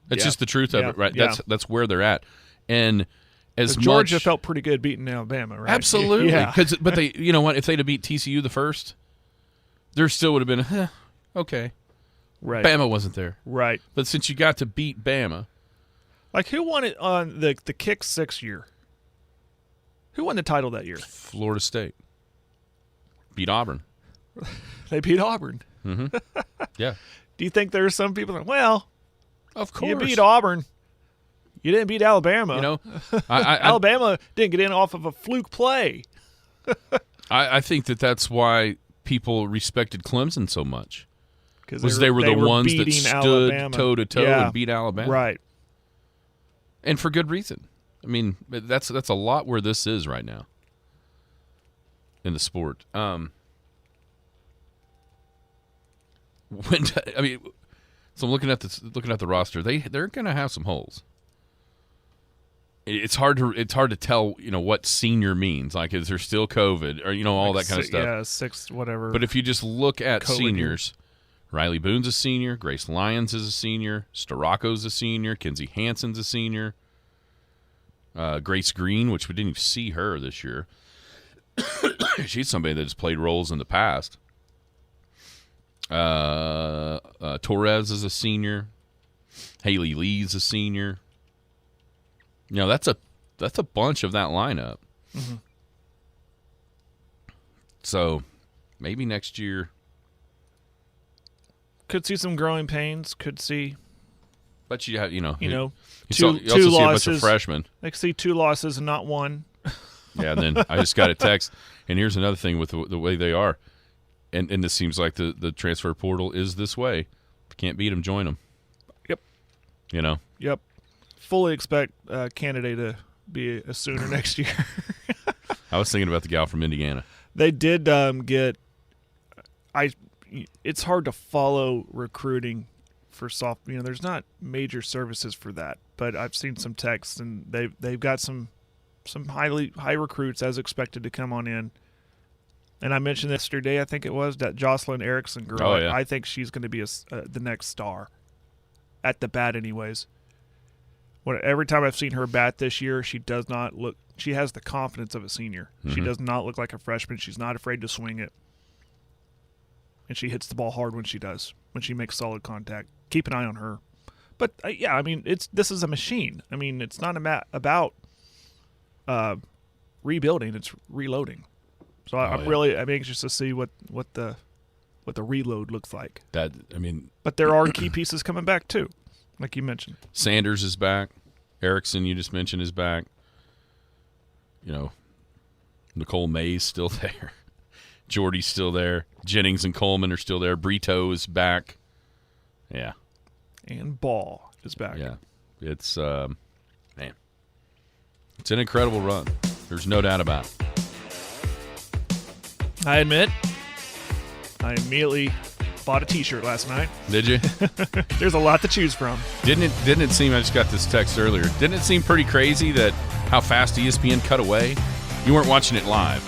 That's just the truth of it, right? Yeah. That's where they're at. And as Georgia felt pretty good beating Alabama, right? Absolutely. Yeah. But they, what? If they'd have beat TCU the first, there still would have been, okay. Right. Bama wasn't there. Right. But since you got to beat Bama. Like, who won it on the Kick 6 year? Who won the title that year? Florida State. Beat Auburn. They beat Auburn. Mm-hmm. Yeah. Do you think there are some people that, well, of course, you beat Auburn, you didn't beat Alabama. Alabama didn't get in off of a fluke play. I think that's why people respected Clemson so much. Because they were the ones that stood toe-to-toe and beat Alabama. Right. And for good reason. I mean, that's a lot where this is right now in the sport. So I'm looking at the roster. They're going to have some holes. It's hard to tell, what senior means. Like, is there still COVID or all that kind of stuff? Yeah, 6 whatever. But if you just look at COVID seniors, Riley Boone's a senior. Grace Lyons is a senior. Staraco's a senior. Kenzie Hansen's a senior. Grace Green, which we didn't even see her this year. She's somebody that's played roles in the past. Torres is a senior. Haley Lee's a senior. That's a bunch of that lineup. Mm-hmm. So maybe next year could see some growing pains. Could see, but you have two also losses. See a bunch of freshmen. I could see 2 losses and not 1. Yeah, and then I just got a text. And here's another thing with the way they are, and this seems like the transfer portal is this way. If you can't beat them, join them. Yep. Yep. Fully expect Canada to be a Sooner next year. I was thinking about the gal from Indiana. They did get. It's hard to follow recruiting for soft. There's not major services for that, but I've seen some texts, and they've got some high recruits as expected to come on in. And I mentioned yesterday, I think it was, that Jocelyn Erickson girl. Oh, yeah. I think she's going to be the next star at the bat anyways. Every time I've seen her bat this year, she does not look – she has the confidence of a senior. Mm-hmm. She does not look like a freshman. She's not afraid to swing it. And she hits the ball hard when she does, when she makes solid contact. Keep an eye on her. But, this is a machine. It's not about rebuilding. It's reloading. So I'm anxious to see what the reload looks like. But there are key pieces coming back too, like you mentioned. Sanders is back. Erickson, you just mentioned, is back. Nicole May's still there. Jordy's still there. Jennings and Coleman are still there. Brito is back. Yeah. And Ball is back. Yeah. It's man. It's an incredible run. There's no doubt about it. I admit, I immediately bought a T-shirt last night. Did you? There's a lot to choose from. Didn't it seem, I just got this text earlier, didn't it seem pretty crazy that how fast ESPN cut away? You weren't watching it live.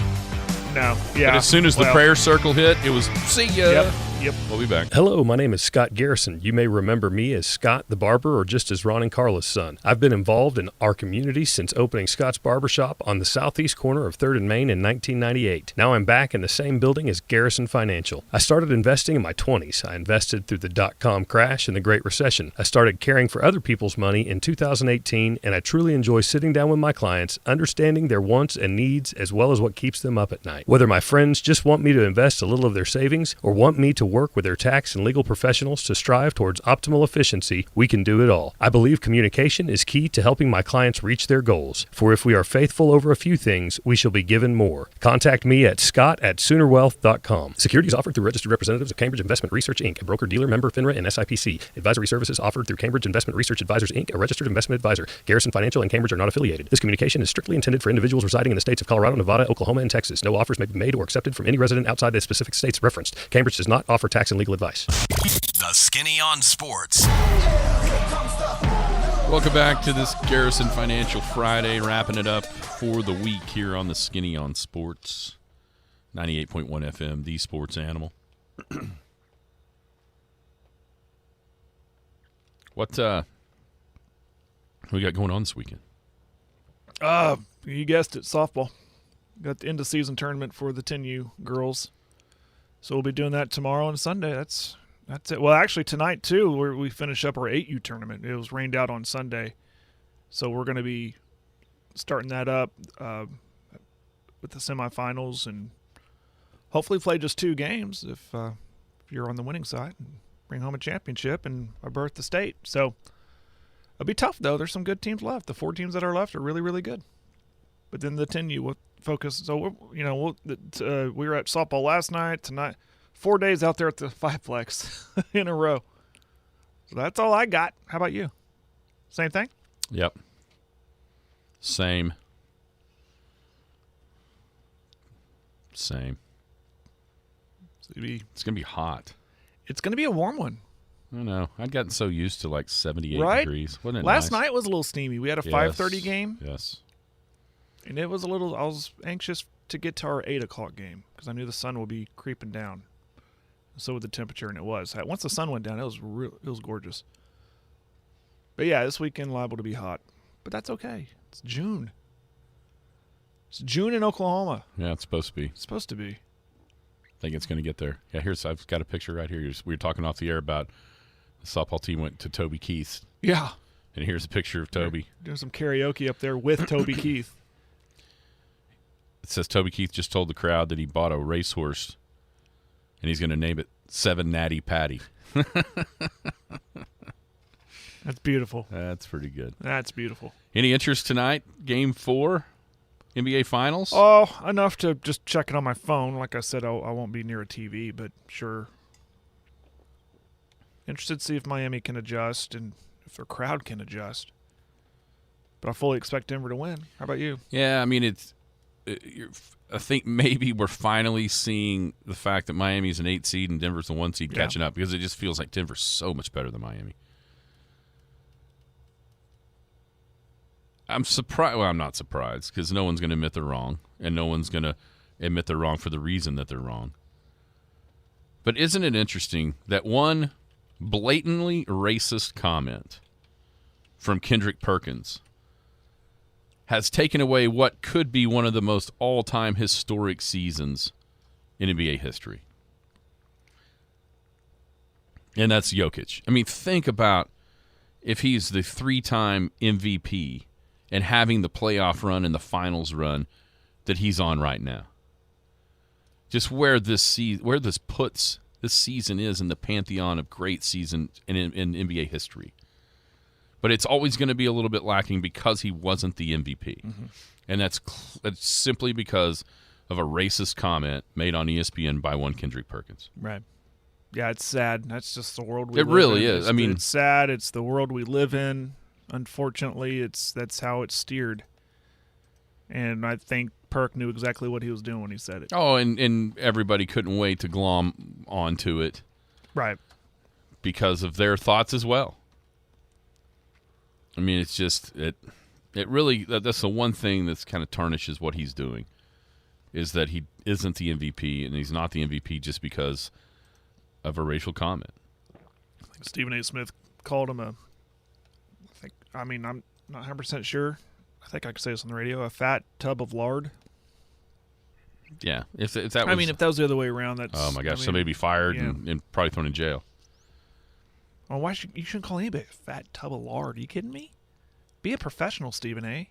No. Yeah. But as soon as the prayer circle hit, it was, see ya. Yep. We'll be back. Hello, my name is Scott Garrison. You may remember me as Scott the Barber or just as Ron and Carla's son. I've been involved in our community since opening Scott's Barbershop on the southeast corner of 3rd and Main in 1998. Now I'm back in the same building as Garrison Financial. I started investing in my 20s. I invested through the dot-com crash and the Great Recession. I started caring for other people's money in 2018, and I truly enjoy sitting down with my clients, understanding their wants and needs as well as what keeps them up at night. Whether my friends just want me to invest a little of their savings or want me to work with their tax and legal professionals to strive towards optimal efficiency, we can do it all. I believe communication is key to helping my clients reach their goals. For if we are faithful over a few things, we shall be given more. Contact me at scott@soonerwealth.com. Securities offered through registered representatives of Cambridge Investment Research, Inc., a broker-dealer member FINRA and SIPC. Advisory services offered through Cambridge Investment Research Advisors, Inc., a registered investment advisor. Garrison Financial and Cambridge are not affiliated. This communication is strictly intended for individuals residing in the states of Colorado, Nevada, Oklahoma, and Texas. No offers may be made or accepted from any resident outside the specific states referenced. Cambridge does not offer tax and legal advice. The Skinny on Sports. Welcome back to this Garrison Financial Friday, wrapping it up for the week here on the Skinny on Sports. 98.1 FM, the sports animal. What we got going on this weekend? You guessed it, softball. Got the end of season tournament for the 10U girls. So we'll be doing that tomorrow and Sunday. That's it. Well, actually tonight too, we finish up our 8U tournament. It was rained out on Sunday, so we're going to be starting that up with the semifinals and hopefully play just 2 games if you're on the winning side and bring home a championship and a berth to state. So it'll be tough though. There's some good teams left. The 4 teams that are left are really, really good. But then the 10U will focus. So we were at softball last night. Tonight, 4 days out there at the Fiveplex in a row. So that's all I got. How about you? Same thing? Yep. Same. It's gonna be hot. It's gonna be a warm one. I don't know. I'd gotten so used to like 78 right? degrees. Wasn't it Last nice? night was a little steamy. We had a 5:30 game. Yes. And it was a little – I was anxious to get to our 8 o'clock game because I knew the sun would be creeping down. So with the temperature, and it was. Once the sun went down, it was gorgeous. But yeah, this weekend liable to be hot. But that's okay. It's June. It's June in Oklahoma. Yeah, it's supposed to be. It's supposed to be. I think it's going to get there. Yeah, I've got a picture right here. We were talking off the air about the softball team went to Toby Keith. Yeah. And here's a picture of Toby. Doing some karaoke up there with Toby Keith. It says Toby Keith just told the crowd that he bought a racehorse, and he's going to name it 7 Natty Patty. That's beautiful. That's pretty good. That's beautiful. Any interest tonight? Game 4, NBA Finals? Oh, enough to just check it on my phone. Like I said, I won't be near a TV, but sure. Interested to see if Miami can adjust and if their crowd can adjust. But I fully expect Denver to win. How about you? Yeah, I mean, I think maybe we're finally seeing the fact that Miami's an 8 seed and Denver's a 1 seed catching up, because it just feels like Denver's so much better than Miami. I'm surprised. Well, I'm not surprised, because no one's going to admit they're wrong, and no one's going to admit they're wrong for the reason that they're wrong. But isn't it interesting that one blatantly racist comment from Kendrick Perkins has taken away what could be one of the most all-time historic seasons in NBA history? And that's Jokic. I mean, think about if he's the 3-time MVP and having the playoff run and the finals run that he's on right now. Just where this puts this season is in the pantheon of great season in NBA history. But it's always going to be a little bit lacking because he wasn't the MVP. Mm-hmm. And that's simply because of a racist comment made on ESPN by one Kendrick Perkins. Right. Yeah, it's sad. That's just the world we live in. It really is. I mean, it's sad. It's the world we live in. Unfortunately, that's how it's steered. And I think Perk knew exactly what he was doing when he said it. Oh, and everybody couldn't wait to glom onto it. Right. Because of their thoughts as well. I mean, it's just, it really, that's the one thing that's kind of tarnishes what he's doing, is that he isn't the MVP, and he's not the MVP just because of a racial comment. I think Stephen A. Smith called him I'm not 100% sure. I think I could say this on the radio, a fat tub of lard. Yeah. If that was, if that was the other way around, that's... Oh, my gosh. Somebody would be fired and probably thrown in jail. Oh, you shouldn't call anybody a fat tub of lard. Are you kidding me? Be a professional, Stephen A.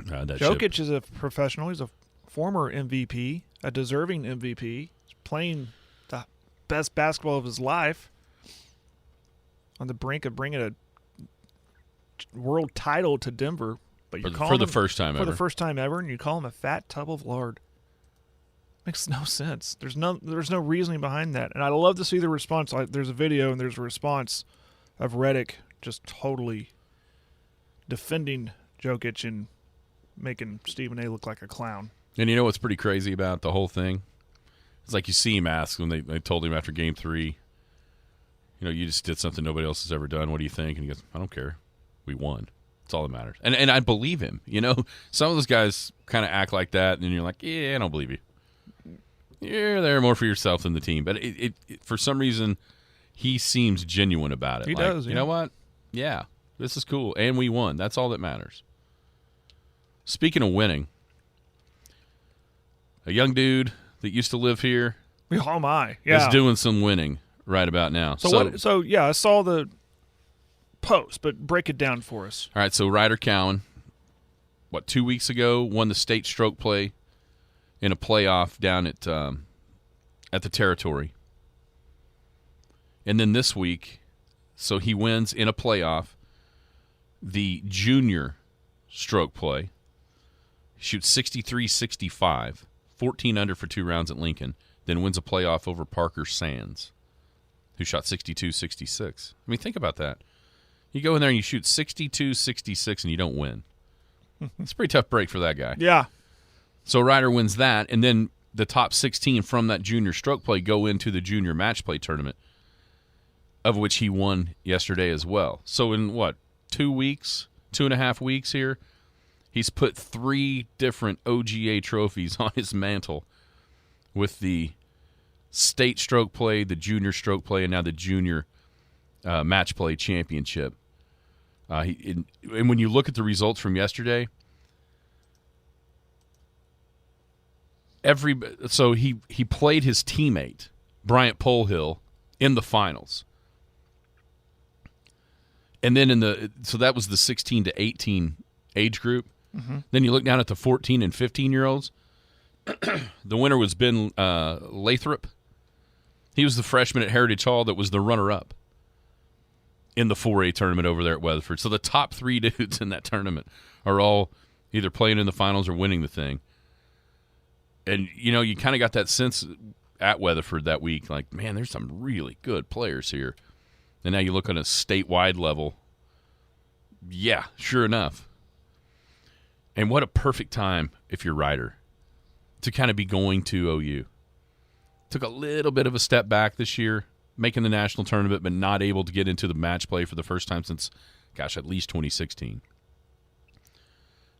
Jokic is a professional. He's a former MVP, a deserving MVP. He's playing the best basketball of his life, on the brink of bringing a world title to Denver. But you're calling for the first time ever. For the first time ever, and you call him a fat tub of lard. Makes no sense. There's no reasoning behind that. And I love to see the response. There's a video and there's a response of Reddick just totally defending Jokic and making Stephen A. look like a clown. And you know what's pretty crazy about the whole thing? It's like you see him ask when they told him after Game 3, you just did something nobody else has ever done. What do you think? And he goes, I don't care. We won. That's all that matters. And I believe him. Some of those guys kind of act like that, and you're like, yeah, I don't believe you. You're there more for yourself than the team. But it for some reason, he seems genuine about it. He does. You know what? Yeah, this is cool. And we won. That's all that matters. Speaking of winning, a young dude that used to live here oh my, yeah, is doing some winning right about now. So I saw the post, but break it down for us. All right, so Ryder Cowan, 2 weeks ago, won the state stroke play in a playoff down at the Territory. And then this week, so he wins in a playoff the junior stroke play. He shoots 63-65, 14 under for 2 rounds at Lincoln, then wins a playoff over Parker Sands, who shot 62-66. I mean, think about that. You go in there and you shoot 62-66 and you don't win. It's a pretty tough break for that guy. Yeah. So Ryder wins that, and then the top 16 from that junior stroke play go into the junior match play tournament, of which he won yesterday as well. So in 2.5 weeks here, he's put 3 different OGA trophies on his mantle with the state stroke play, the junior stroke play, and now the junior match play championship. And when you look at the results from yesterday, so he played his teammate, Bryant Polehill, in the finals. And then so that was the 16 to 18 age group. Mm-hmm. Then you look down at the 14 and 15-year-olds. The winner was Ben Lathrop. He was the freshman at Heritage Hall that was the runner-up in the 4A tournament over there at Weatherford. So the top 3 dudes in that tournament are all either playing in the finals or winning the thing. And, you kind of got that sense at Weatherford that week, like, man, there's some really good players here. And now you look on a statewide level. Yeah, sure enough. And what a perfect time, if you're Ryder, to kind of be going to OU. Took a little bit of a step back this year, making the national tournament, but not able to get into the match play for the first time since, at least 2016.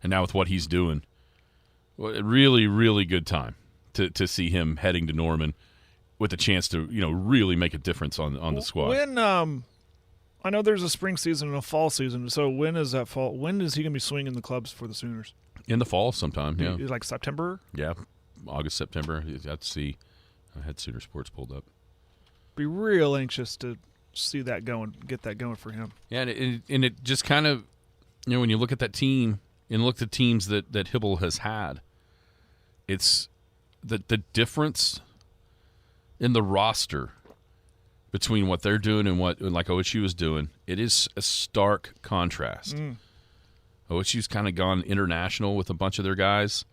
And now with what he's doing, a really, really good time to see him heading to Norman with a chance to, really make a difference on the squad. When I know there's a spring season and a fall season, so when is that fall? When is he going to be swinging the clubs for the Sooners? In the fall sometime, yeah. Like September? Yeah, August, September. You have to see. I had Sooner Sports pulled up. Be real anxious to see that going, get that going for him. Yeah, and it just kind of, when you look at that team and look at the teams that Hibble has had, it's the difference in the roster between what they're doing and what like OSU is doing. It is a stark contrast. OSU's kind of gone international with a bunch of their guys,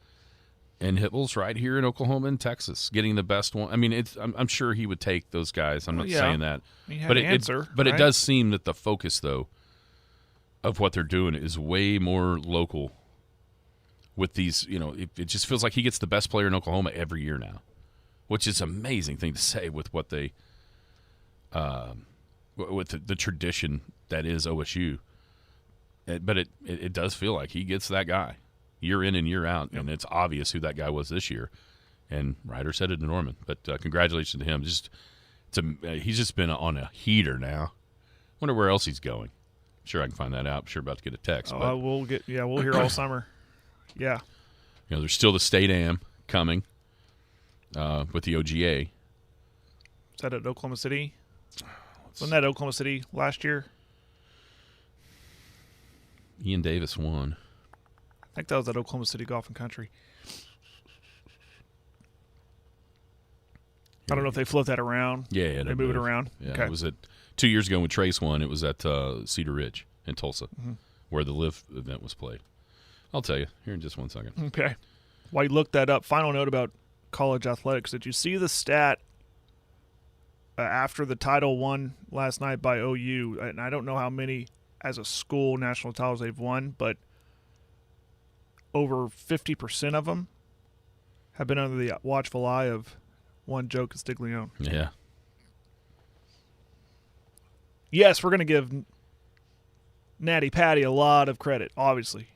and Hibble's right here in Oklahoma and Texas, getting the best one. I mean, I'm sure he would take those guys. I'm not saying that, but it does seem that the focus though of what they're doing is way more local. With these, it just feels like he gets the best player in Oklahoma every year now, which is an amazing thing to say with what they, with the tradition that is OSU. But it does feel like he gets that guy year in and year out, and it's obvious who that guy was this year. And Ryder's headed to Norman, but congratulations to him. He's just been on a heater now. Wonder where else he's going. I'm sure I can find that out. I'm sure about to get a text. We'll hear all summer. Yeah. There's still the State Am coming with the OGA. Is that at Oklahoma City? Wasn't that Oklahoma City last year? Ian Davis won. I think that was at Oklahoma City Golf and Country. I don't know if they float that around. Yeah, they move it around. Yeah, okay. It was 2 years ago when Trace won. It was at Cedar Ridge in Tulsa, where the Live event was played. I'll tell you here in just 1 second. Okay. While you look that up, final note about college athletics. Did you see the stat after the title won last night by OU? And I don't know how many as a school national titles they've won, but over 50% of them have been under the watchful eye of one Joe Castiglione. Yeah. Yes, we're going to give Natty Patty a lot of credit, obviously.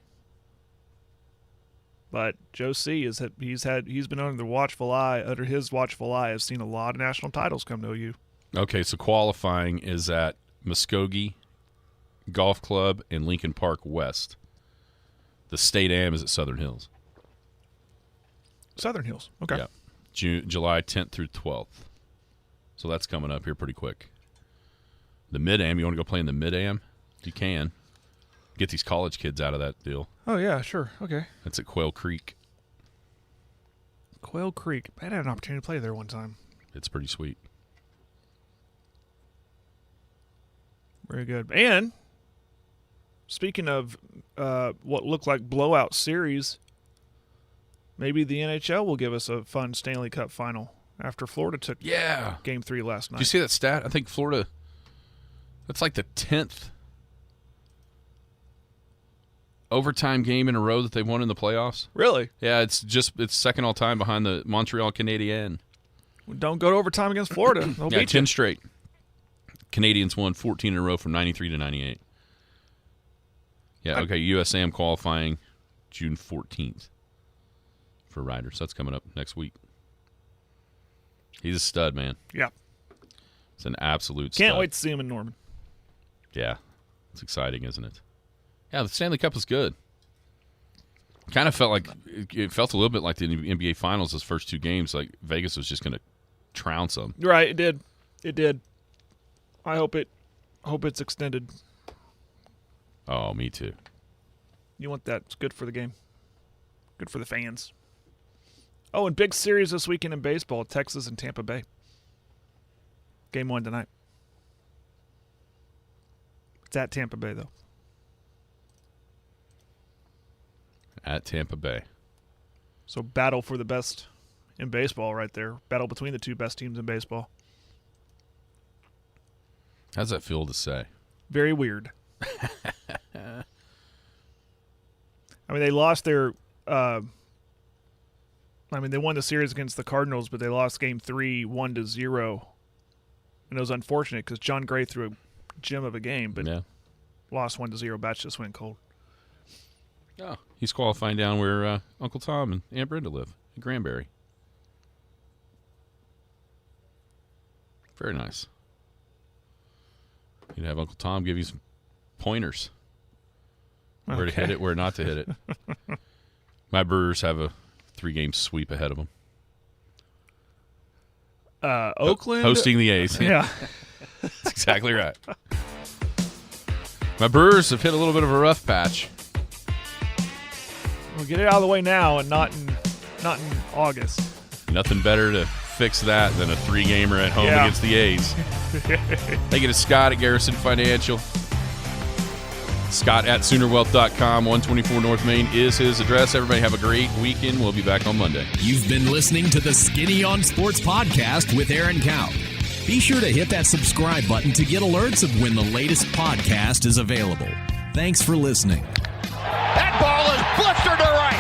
But Joe C. he's been under his watchful eye, has seen a lot of national titles come to OU. Okay, so qualifying is at Muskogee Golf Club in Lincoln Park West. The State Am is at Southern Hills. Southern Hills, okay. Yeah, July 10th through 12th. So that's coming up here pretty quick. The Mid-Am, you want to go play in the Mid-Am? You can. Get these college kids out of that deal. Oh, yeah, sure. Okay. That's at Quail Creek. Quail Creek. I had an opportunity to play there one time. It's pretty sweet. Very good. And speaking of what looked like blowout series, maybe the NHL will give us a fun Stanley Cup final after Florida took Game 3 last night. Did you see that stat? I think Florida, that's like the 10th overtime game in a row that they've won in the playoffs. Really? Yeah, it's second all time behind the Montreal Canadiens. Don't go to overtime against Florida. They'll beat 10 you. straight. Canadians won 14 in a row from 93 to 98. Yeah, okay, USAM qualifying June 14th for Riders. That's coming up next week. He's a stud, man. Yeah. It's an absolute stud. Can't wait to see him in Norman. Yeah. It's exciting, isn't it? Yeah, the Stanley Cup was good. Kind of felt like it felt a little bit like the NBA Finals. Those first two games, like Vegas was just going to trounce them. Right, it did. It did. I hope it's extended. Oh, me too. You want that? It's good for the game. Good for the fans. Oh, and big series this weekend in baseball: Texas and Tampa Bay. Game 1 tonight. It's at Tampa Bay, though. At Tampa Bay. So battle for the best in baseball right there. Battle between the two best teams in baseball. How's that feel to say? Very weird. I mean, they lost their they won the series against the Cardinals, but they lost Game 3 1-0. And it was unfortunate because John Gray threw a gem of a game, but lost 1-0. Bats just went cold. Oh, he's qualifying down where Uncle Tom and Aunt Brenda live, in Granbury. Very nice. You'd have Uncle Tom give you some pointers. Where to hit it, where not to hit it. My Brewers have a 3-game sweep ahead of them. Oakland? Hosting the A's. Yeah. That's exactly right. My Brewers have hit a little bit of a rough patch. We'll get it out of the way now and not in August. Nothing better to fix that than a 3-gamer at home against the A's. Thank you to Scott at Garrison Financial. Scott at SoonerWealth.com. 124 North Main is his address. Everybody have a great weekend. We'll be back on Monday. You've been listening to the Skinny on Sports podcast with Aaron Cow. Be sure to hit that subscribe button to get alerts of when the latest podcast is available. Thanks for listening. That ball is blistered to right.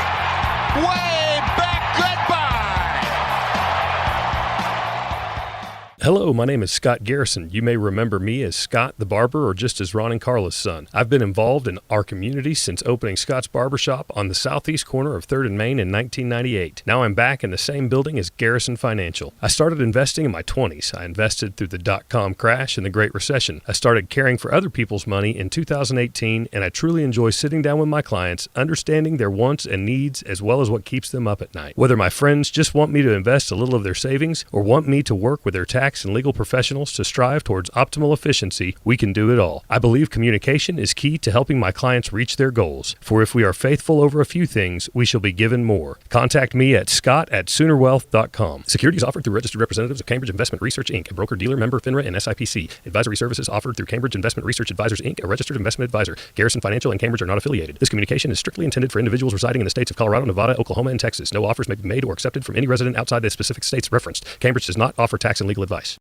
Way back. Goodbye. Hello, my name is Scott Garrison. You may remember me as Scott the Barber or just as Ron and Carla's son. I've been involved in our community since opening Scott's Barbershop on the southeast corner of 3rd and Main in 1998. Now I'm back in the same building as Garrison Financial. I started investing in my 20s. I invested through the dot-com crash and the Great Recession. I started caring for other people's money in 2018, and I truly enjoy sitting down with my clients, understanding their wants and needs as well as what keeps them up at night. Whether my friends just want me to invest a little of their savings or want me to work with their tax and legal professionals to strive towards optimal efficiency, we can do it all. I believe communication is key to helping my clients reach their goals. For if we are faithful over a few things, we shall be given more. Contact me at scott@SoonerWealth.com. Securities offered through registered representatives of Cambridge Investment Research, Inc., a broker-dealer member FINRA and SIPC. Advisory services offered through Cambridge Investment Research Advisors, Inc., a registered investment advisor. Garrison Financial and Cambridge are not affiliated. This communication is strictly intended for individuals residing in the states of Colorado, Nevada, Oklahoma, and Texas. No offers may be made or accepted from any resident outside the specific states referenced. Cambridge does not offer tax and legal advice.